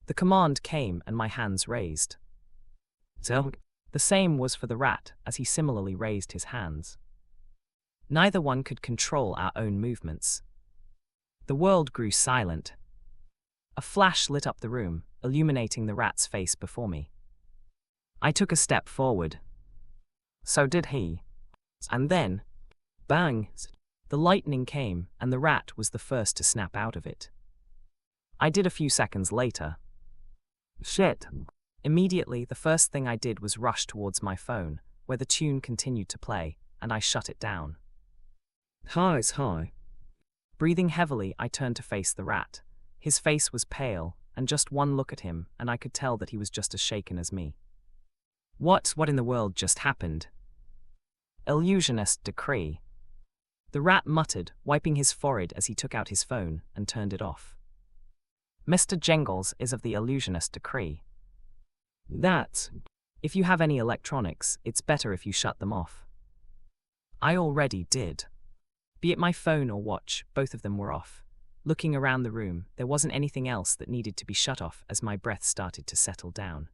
The command came and my hands raised. So, the same was for the rat as he similarly raised his hands. Neither one could control our own movements. The world grew silent. A flash lit up the room, illuminating the rat's face before me. I took a step forward. So did he. And then, bang, the lightning came, and the rat was the first to snap out of it. I did a few seconds later. Shit. Immediately, the first thing I did was rush towards my phone, where the tune continued to play, and I shut it down. Hi. Breathing heavily, I turned to face the rat. His face was pale, and just one look at him, and I could tell that he was just as shaken as me. What in the world just happened? Illusionist decree. The rat muttered, wiping his forehead as he took out his phone and turned it off. Mr. Jingles is of the illusionist decree. That, if you have any electronics, it's better if you shut them off. I already did. Be it my phone or watch, both of them were off. Looking around the room, there wasn't anything else that needed to be shut off as my breath started to settle down.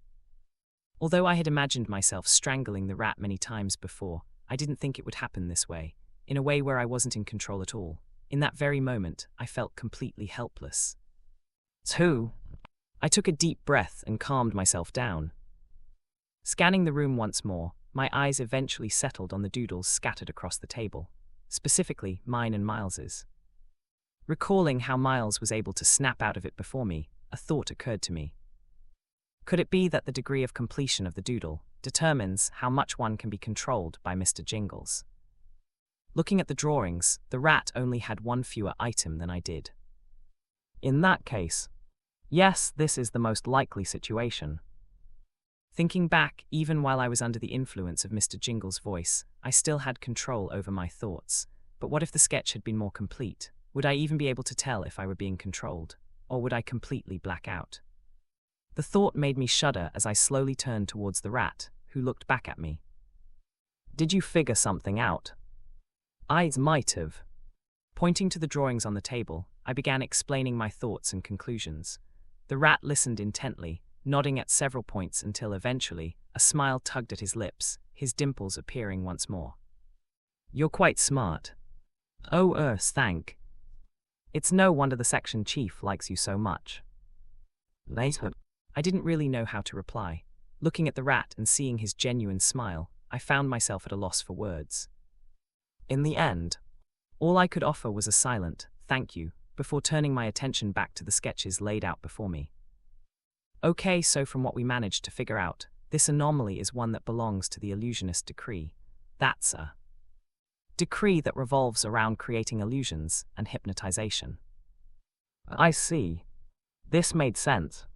Although I had imagined myself strangling the rat many times before, I didn't think it would happen this way, in a way where I wasn't in control at all. In that very moment, I felt completely helpless. So, I took a deep breath and calmed myself down. Scanning the room once more, my eyes eventually settled on the doodles scattered across the table, specifically mine and Miles's. Recalling how Miles was able to snap out of it before me, a thought occurred to me. Could it be that the degree of completion of the doodle determines how much one can be controlled by Mr. Jingles? Looking at the drawings, the rat only had one fewer item than I did. In that case, yes, this is the most likely situation. Thinking back, even while I was under the influence of Mr. Jingle's voice, I still had control over my thoughts. But what if the sketch had been more complete? Would I even be able to tell if I were being controlled? Or would I completely black out? The thought made me shudder as I slowly turned towards the rat, who looked back at me. "Did you figure something out?" "I might have." Pointing to the drawings on the table, I began explaining my thoughts and conclusions. The rat listened intently, nodding at several points until eventually, a smile tugged at his lips, his dimples appearing once more. "You're quite smart." "Oh, thank. It's no wonder the section chief likes you so much." Later. I didn't really know how to reply. Looking at the rat and seeing his genuine smile, I found myself at a loss for words. In the end, all I could offer was a silent, "thank you," before turning my attention back to the sketches laid out before me. Okay, so from what we managed to figure out, this anomaly is one that belongs to the illusionist decree. That's a decree that revolves around creating illusions and hypnotization. I see. This made sense.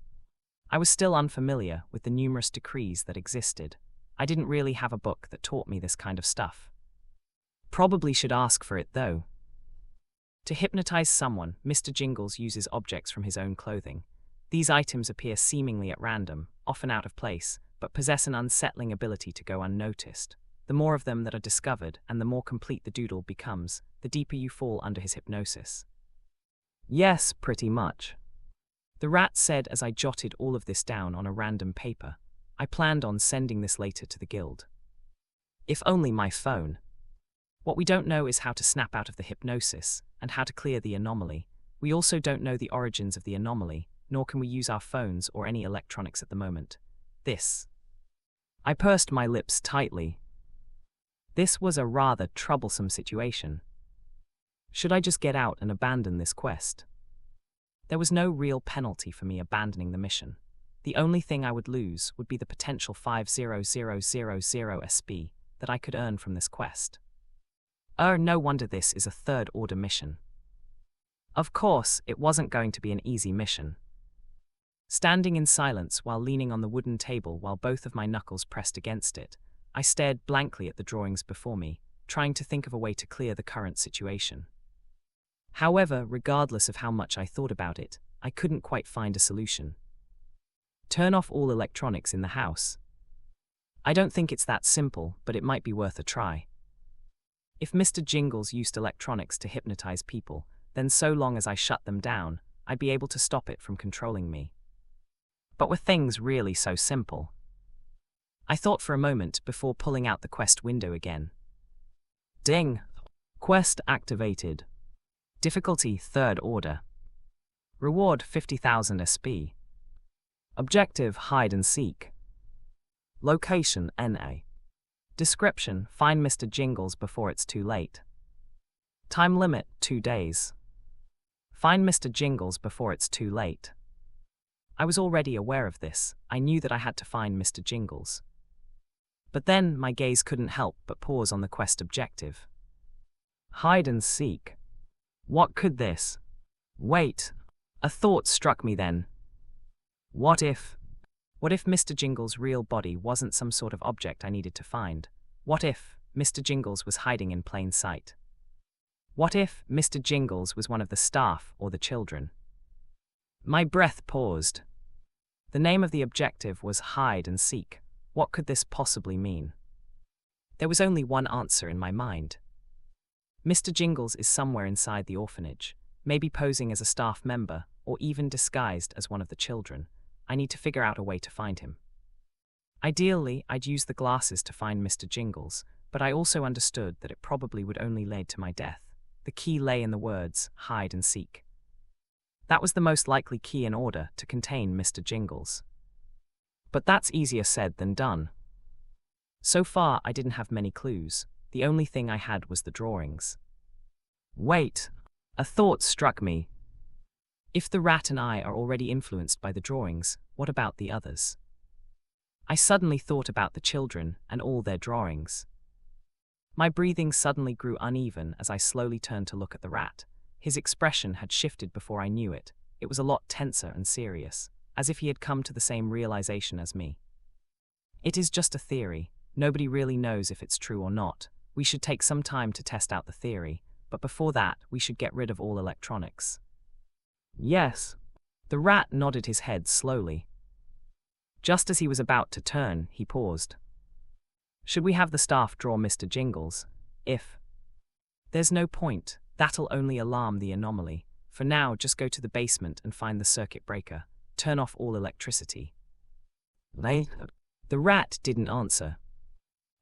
I was still unfamiliar with the numerous decrees that existed. I didn't really have a book that taught me this kind of stuff. Probably should ask for it, though. To hypnotize someone, Mr. Jingles uses objects from his own clothing. These items appear seemingly at random, often out of place, but possess an unsettling ability to go unnoticed. The more of them that are discovered and the more complete the doodle becomes, the deeper you fall under his hypnosis. Yes, pretty much. The rat said as I jotted all of this down on a random paper. I planned on sending this later to the guild. If only my phone. What we don't know is how to snap out of the hypnosis and how to clear the anomaly. We also don't know the origins of the anomaly, nor can we use our phones or any electronics at the moment. I pursed my lips tightly. This was a rather troublesome situation. Should I just get out and abandon this quest? There was no real penalty for me abandoning the mission. The only thing I would lose would be the potential 500,000 SP that I could earn from this quest. No wonder this is a third-order mission. Of course, it wasn't going to be an easy mission. Standing in silence while leaning on the wooden table while both of my knuckles pressed against it, I stared blankly at the drawings before me, trying to think of a way to clear the current situation. However, regardless of how much I thought about it, I couldn't quite find a solution. Turn off all electronics in the house. I don't think it's that simple, but it might be worth a try. If Mr. Jingles used electronics to hypnotize people, then so long as I shut them down, I'd be able to stop it from controlling me. But were things really so simple? I thought for a moment before pulling out the quest window again. Ding! Quest activated. Difficulty 3rd order. Reward 50,000 SP. Objective hide and seek. Location NA. Description: find Mr. Jingles before it's too late. Time limit 2 days. Find Mr. Jingles before it's too late. I was already aware of this. I knew that I had to find Mr. Jingles. But then my gaze couldn't help but pause on the quest objective. Hide and seek. What could this? Wait. A thought struck me then. What if Mr. Jingles' real body wasn't some sort of object I needed to find? What if Mr. Jingles was hiding in plain sight? What if Mr. Jingles was one of the staff or the children? My breath paused. The name of the objective was hide and seek. What could this possibly mean? There was only one answer in my mind. Mr. Jingles is somewhere inside the orphanage, maybe posing as a staff member or even disguised as one of the children. I need to figure out a way to find him. Ideally, I'd use the glasses to find Mr. Jingles, but I also understood that it probably would only lead to my death. The key lay in the words, hide and seek. That was the most likely key in order to contain Mr. Jingles. But that's easier said than done. So far, I didn't have many clues. The only thing I had was the drawings. Wait, a thought struck me. If the rat and I are already influenced by the drawings, what about the others? I suddenly thought about the children and all their drawings. My breathing suddenly grew uneven as I slowly turned to look at the rat. His expression had shifted before I knew it. It was a lot tenser and serious, as if he had come to the same realization as me. It is just a theory. Nobody really knows if it's true or not. We should take some time to test out the theory, but before that, we should get rid of all electronics. Yes. The rat nodded his head slowly. Just as he was about to turn, he paused. Should we have the staff draw Mr. Jingles? There's no point. That'll only alarm the anomaly. For now, just go to the basement and find the circuit breaker. Turn off all electricity. Later. The rat didn't answer.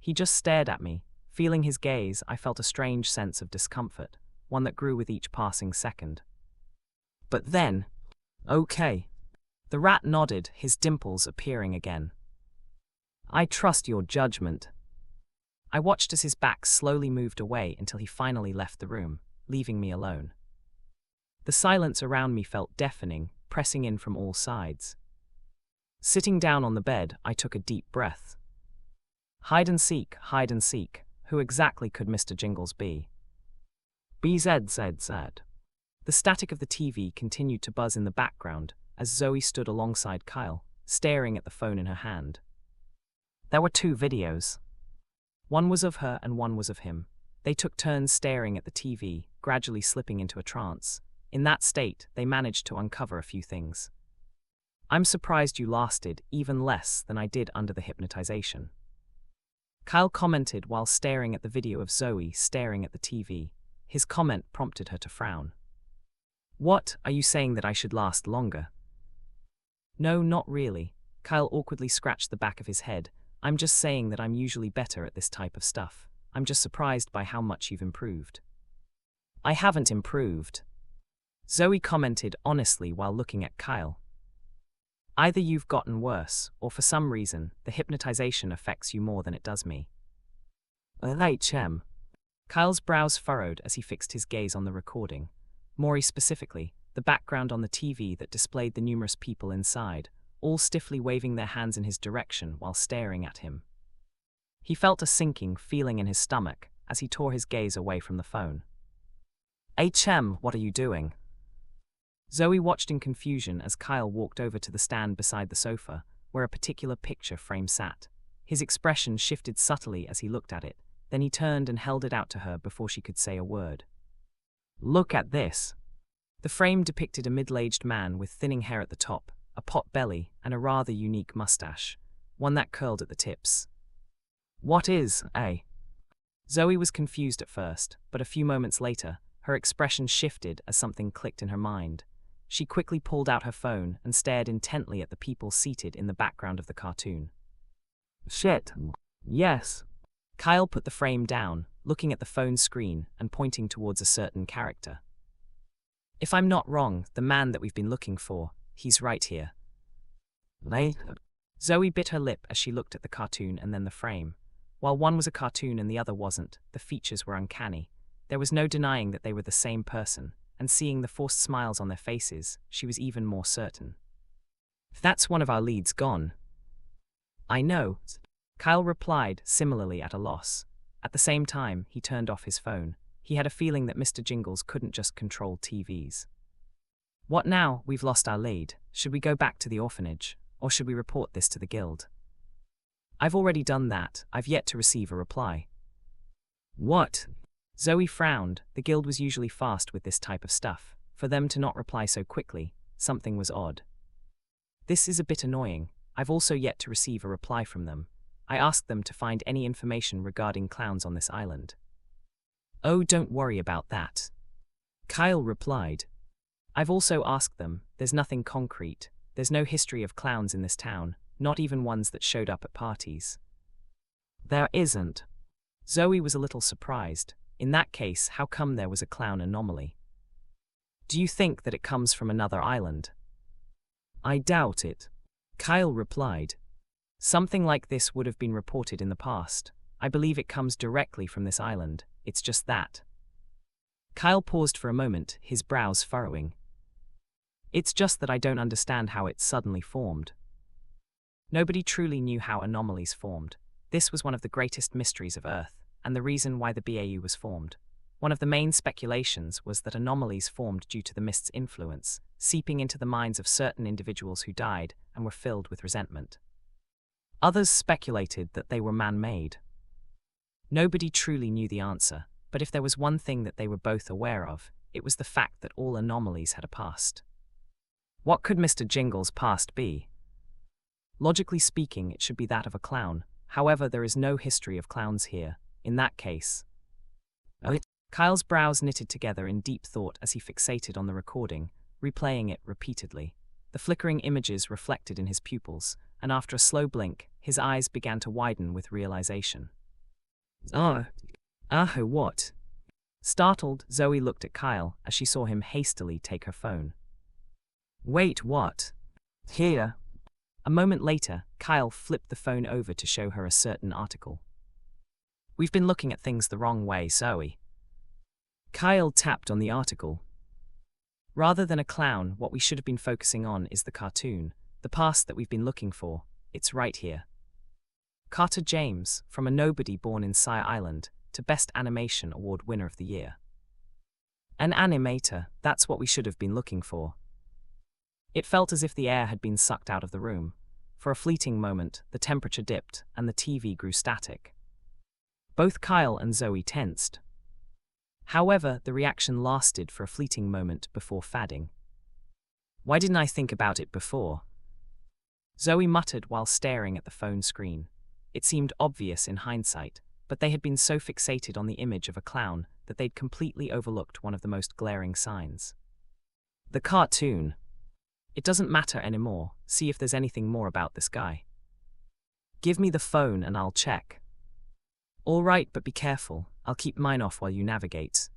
He just stared at me. Feeling his gaze, I felt a strange sense of discomfort, one that grew with each passing second. But then, okay. The rat nodded, his dimples appearing again. I trust your judgment. I watched as his back slowly moved away until he finally left the room, leaving me alone. The silence around me felt deafening, pressing in from all sides. Sitting down on the bed, I took a deep breath. Hide and seek, hide and seek. Who exactly could Mr. Jingles be? BZZZ. The static of the TV continued to buzz in the background as Zoe stood alongside Kyle, staring at the phone in her hand. There were 2 videos. One was of her and one was of him. They took turns staring at the TV, gradually slipping into a trance. In that state, they managed to uncover a few things. I'm surprised you lasted even less than I did under the hypnotization. Kyle commented while staring at the video of Zoe staring at the TV. His comment prompted her to frown. What, are you saying that I should last longer? No, not really. Kyle awkwardly scratched the back of his head. I'm just saying that I'm usually better at this type of stuff. I'm just surprised by how much you've improved. I haven't improved. Zoe commented honestly while looking at Kyle. Either you've gotten worse, or for some reason, the hypnotization affects you more than it does me. LHM. Kyle's brows furrowed as he fixed his gaze on the recording. More specifically, the background on the TV that displayed the numerous people inside, all stiffly waving their hands in his direction while staring at him. He felt a sinking feeling in his stomach as he tore his gaze away from the phone. HM, what are you doing? Zoe watched in confusion as Kyle walked over to the stand beside the sofa, where a particular picture frame sat. His expression shifted subtly as he looked at it, then he turned and held it out to her before she could say a word. Look at this. The frame depicted a middle-aged man with thinning hair at the top, a pot belly, and a rather unique mustache, one that curled at the tips. What is, eh? Zoe was confused at first, but a few moments later, her expression shifted as something clicked in her mind. She quickly pulled out her phone and stared intently at the people seated in the background of the cartoon. Shit. Yes. Kyle put the frame down, looking at the phone screen and pointing towards a certain character. If I'm not wrong, the man that we've been looking for, he's right here. Later. Zoe bit her lip as she looked at the cartoon and then the frame. While one was a cartoon and the other wasn't, the features were uncanny. There was no denying that they were the same person, and seeing the forced smiles on their faces, she was even more certain. That's one of our leads gone. I know. Kyle replied, similarly at a loss. At the same time, he turned off his phone. He had a feeling that Mr. Jingles couldn't just control TVs. What now? We've lost our lead. Should we go back to the orphanage, or should we report this to the guild? I've already done that. I've yet to receive a reply. What? Zoe frowned. The guild was usually fast with this type of stuff. For them to not reply so quickly, something was odd. This is a bit annoying. I've also yet to receive a reply from them. I asked them to find any information regarding clowns on this island. Oh, don't worry about that. Kyle replied. I've also asked them. There's nothing concrete. There's no history of clowns in this town, not even ones that showed up at parties. There isn't. Zoe was a little surprised. In that case, how come there was a clown anomaly? Do you think that it comes from another island? I doubt it. Kyle replied. Something like this would have been reported in the past. I believe it comes directly from this island. It's just that. Kyle paused for a moment, his brows furrowing. It's just that I don't understand how it suddenly formed. Nobody truly knew how anomalies formed. This was one of the greatest mysteries of Earth, and the reason why the BAU was formed. One of the main speculations was that anomalies formed due to the mist's influence, seeping into the minds of certain individuals who died and were filled with resentment. Others speculated that they were man-made. Nobody truly knew the answer, but if there was one thing that they were both aware of, it was the fact that all anomalies had a past. What could Mr. Jingles' past be? Logically speaking, it should be that of a clown. However, there is no history of clowns here. In that case... Kyle's brows knitted together in deep thought as he fixated on the recording, replaying it repeatedly. The flickering images reflected in his pupils, and after a slow blink, his eyes began to widen with realization. What? Startled, Zoe looked at Kyle as she saw him hastily take her phone. Wait, what? Here. A moment later, Kyle flipped the phone over to show her a certain article. We've been looking at things the wrong way, Zoe. Kyle tapped on the article. Rather than a clown, what we should have been focusing on is the cartoon, the past that we've been looking for. It's right here. Carter James, from a nobody born in Sire Island, to Best Animation Award winner of the year. An animator, that's what we should have been looking for. It felt as if the air had been sucked out of the room. For a fleeting moment, the temperature dipped and the TV grew static. Both Kyle and Zoe tensed. However, the reaction lasted for a fleeting moment before fading. Why didn't I think about it before? Zoe muttered while staring at the phone screen. It seemed obvious in hindsight, but they had been so fixated on the image of a clown that they'd completely overlooked one of the most glaring signs. The cartoon. It doesn't matter anymore. See if there's anything more about this guy. Give me the phone and I'll check. All right, but be careful. I'll keep mine off while you navigate.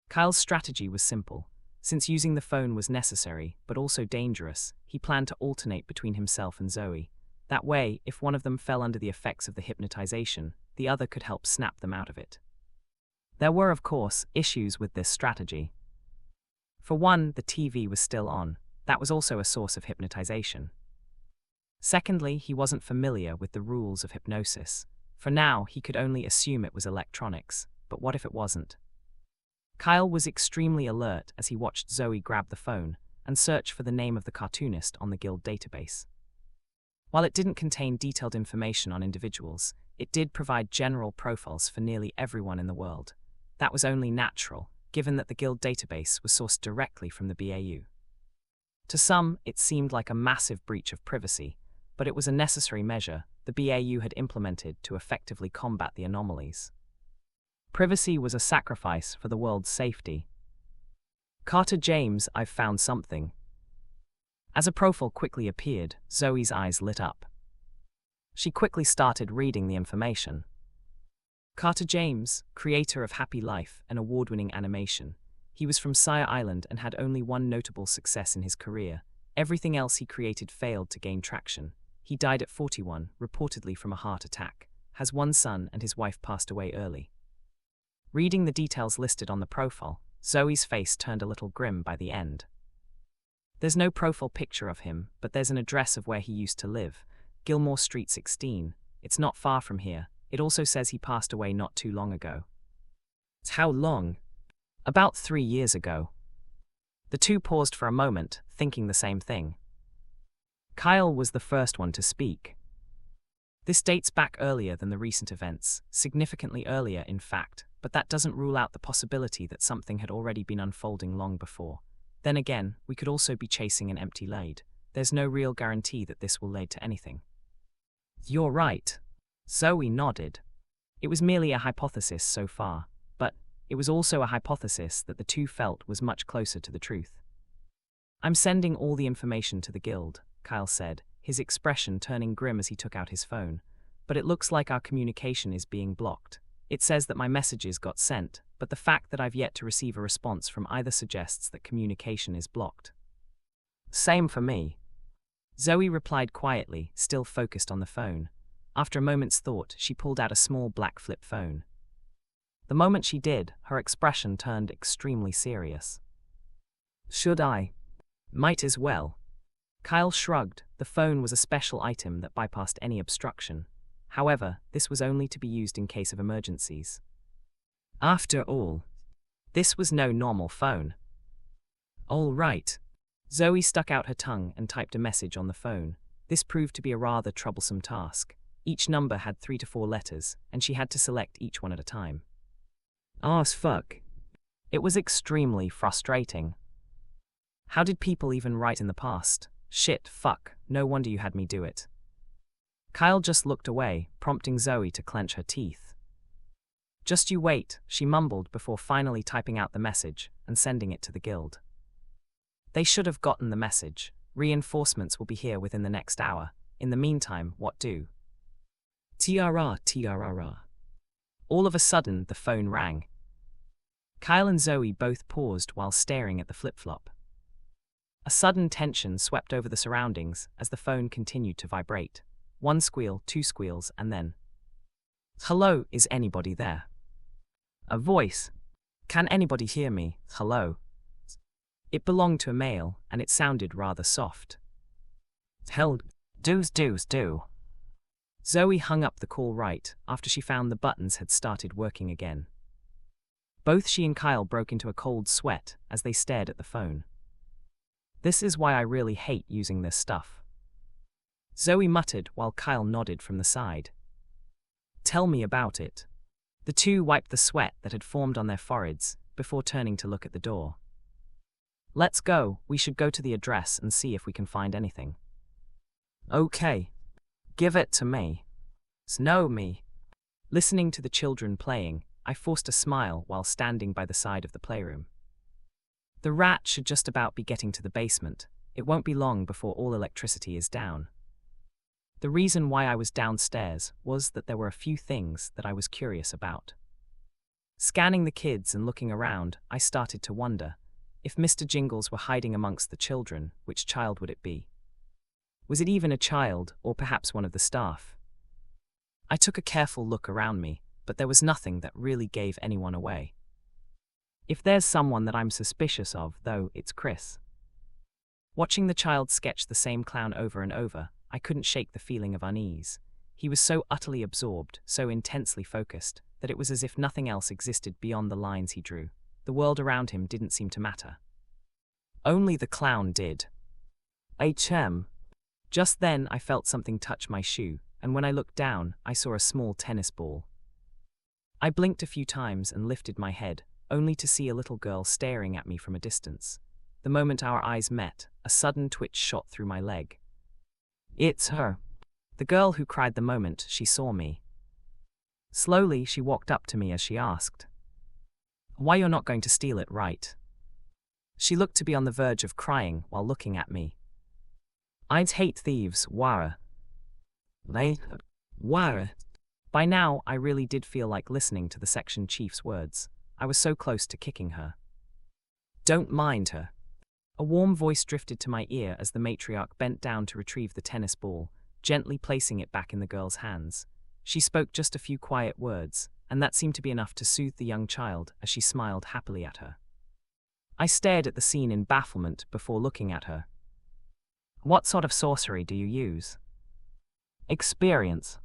Kyle's strategy was simple. Since using the phone was necessary, but also dangerous, he planned to alternate between himself and Zoe. That way, if one of them fell under the effects of the hypnotization, the other could help snap them out of it. There were, of course, issues with this strategy. For one, the TV was still on. That was also a source of hypnotization. Secondly, he wasn't familiar with the rules of hypnosis. For now, he could only assume it was electronics, but what if it wasn't? Kyle was extremely alert as he watched Zoe grab the phone and search for the name of the cartoonist on the guild database. While it didn't contain detailed information on individuals, it did provide general profiles for nearly everyone in the world. That was only natural, given that the guild database was sourced directly from the BAU. To some, it seemed like a massive breach of privacy, but it was a necessary measure the BAU had implemented to effectively combat the anomalies. Privacy was a sacrifice for the world's safety. Carter James, I've found something. As a profile quickly appeared, Zoe's eyes lit up. She quickly started reading the information. Carter James, creator of Happy Life, an award-winning animation. He was from Sire Island and had only one notable success in his career. Everything else he created failed to gain traction. He died at 41, reportedly from a heart attack. Has one son and his wife passed away early. Reading the details listed on the profile, Zoe's face turned a little grim by the end. There's no profile picture of him, but there's an address of where he used to live. Gilmore Street 16. It's not far from here. It also says he passed away not too long ago. How long? About 3 years ago. The two paused for a moment, thinking the same thing. Kyle was the first one to speak. This dates back earlier than the recent events, significantly earlier in fact, but that doesn't rule out the possibility that something had already been unfolding long before. Then again, we could also be chasing an empty lead. There's no real guarantee that this will lead to anything. You're right. Zoe nodded. It was merely a hypothesis so far, but it was also a hypothesis that the two felt was much closer to the truth. I'm sending all the information to the guild, Kyle said, his expression turning grim as he took out his phone. But it looks like our communication is being blocked. It says that my messages got sent, but the fact that I've yet to receive a response from either suggests that communication is blocked. Same for me. Zoe replied quietly, still focused on the phone. After a moment's thought, she pulled out a small black flip phone. The moment she did, her expression turned extremely serious. Should I? Might as well. Kyle shrugged. The phone was a special item that bypassed any obstruction. However, this was only to be used in case of emergencies. After all, this was no normal phone. All right. Zoe stuck out her tongue and typed a message on the phone. This proved to be a rather troublesome task. Each number had 3 to 4 letters, and she had to select each one at a time. As fuck. It was extremely frustrating. How did people even write in the past? Shit, fuck, no wonder you had me do it. Kyle just looked away, prompting Zoe to clench her teeth. Just you wait, she mumbled before finally typing out the message and sending it to the guild. They should have gotten the message. Reinforcements will be here within the next hour. In the meantime, what do? TRR. All of a sudden, the phone rang. Kyle and Zoe both paused while staring at the flip-flop. A sudden tension swept over the surroundings as the phone continued to vibrate. 1 squeal, 2 squeals, and then... Hello, is anybody there? A voice. Can anybody hear me? Hello. It belonged to a male, and it sounded rather soft. Hell, do. Zoe hung up the call right after she found the buttons had started working again. Both she and Kyle broke into a cold sweat as they stared at the phone. This is why I really hate using this stuff. Zoe muttered while Kyle nodded from the side. Tell me about it. The two wiped the sweat that had formed on their foreheads before turning to look at the door. Let's go, we should go to the address and see if we can find anything. Okay. Give it to me. Snow me. Listening to the children playing, I forced a smile while standing by the side of the playroom. The rat should just about be getting to the basement. It won't be long before all electricity is down. The reason why I was downstairs was that there were a few things that I was curious about. Scanning the kids and looking around, I started to wonder, if Mr. Jingles were hiding amongst the children, which child would it be? Was it even a child, or perhaps one of the staff? I took a careful look around me, but there was nothing that really gave anyone away. If there's someone that I'm suspicious of, though, it's Chris. Watching the child sketch the same clown over and over, I couldn't shake the feeling of unease. He was so utterly absorbed, so intensely focused, that it was as if nothing else existed beyond the lines he drew. The world around him didn't seem to matter. Only the clown did. HM. Just then I felt something touch my shoe, and when I looked down, I saw a small tennis ball. I blinked a few times and lifted my head, only to see a little girl staring at me from a distance. The moment our eyes met, a sudden twitch shot through my leg. It's her. The girl who cried the moment she saw me. Slowly, she walked up to me as she asked, "Why you're not going to steal it, right?" She looked to be on the verge of crying while looking at me. I'd hate thieves, Wara. Wara. By now, I really did feel like listening to the section chief's words. I was so close to kicking her. Don't mind her. A warm voice drifted to my ear as the matriarch bent down to retrieve the tennis ball, gently placing it back in the girl's hands. She spoke just a few quiet words, and that seemed to be enough to soothe the young child as she smiled happily at her. I stared at the scene in bafflement before looking at her. What sort of sorcery do you use? Experience.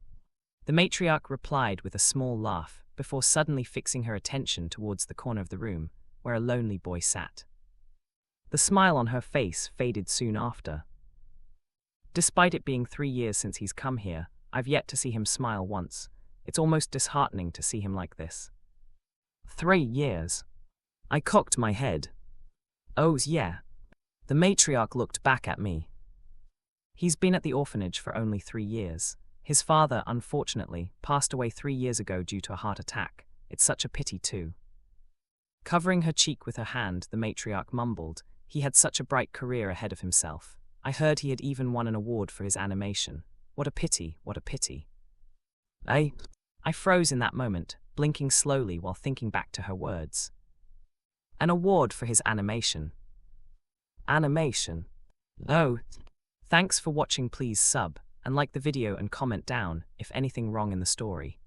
The matriarch replied with a small laugh before suddenly fixing her attention towards the corner of the room where a lonely boy sat. The smile on her face faded soon after. Despite it being 3 years since he's come here, I've yet to see him smile once. It's almost disheartening to see him like this. 3 years. I cocked my head. Oh yeah. The matriarch looked back at me. He's been at the orphanage for only 3 years. His father, unfortunately, passed away 3 years ago due to a heart attack. It's such a pity too. Covering her cheek with her hand, the matriarch mumbled, he had such a bright career ahead of himself. I heard he had even won an award for his animation. What a pity, what a pity. I froze in that moment, blinking slowly while thinking back to her words. An award for his animation. Animation. Oh. Thanks for watching. Please sub, and like the video and comment down if anything wrong in the story.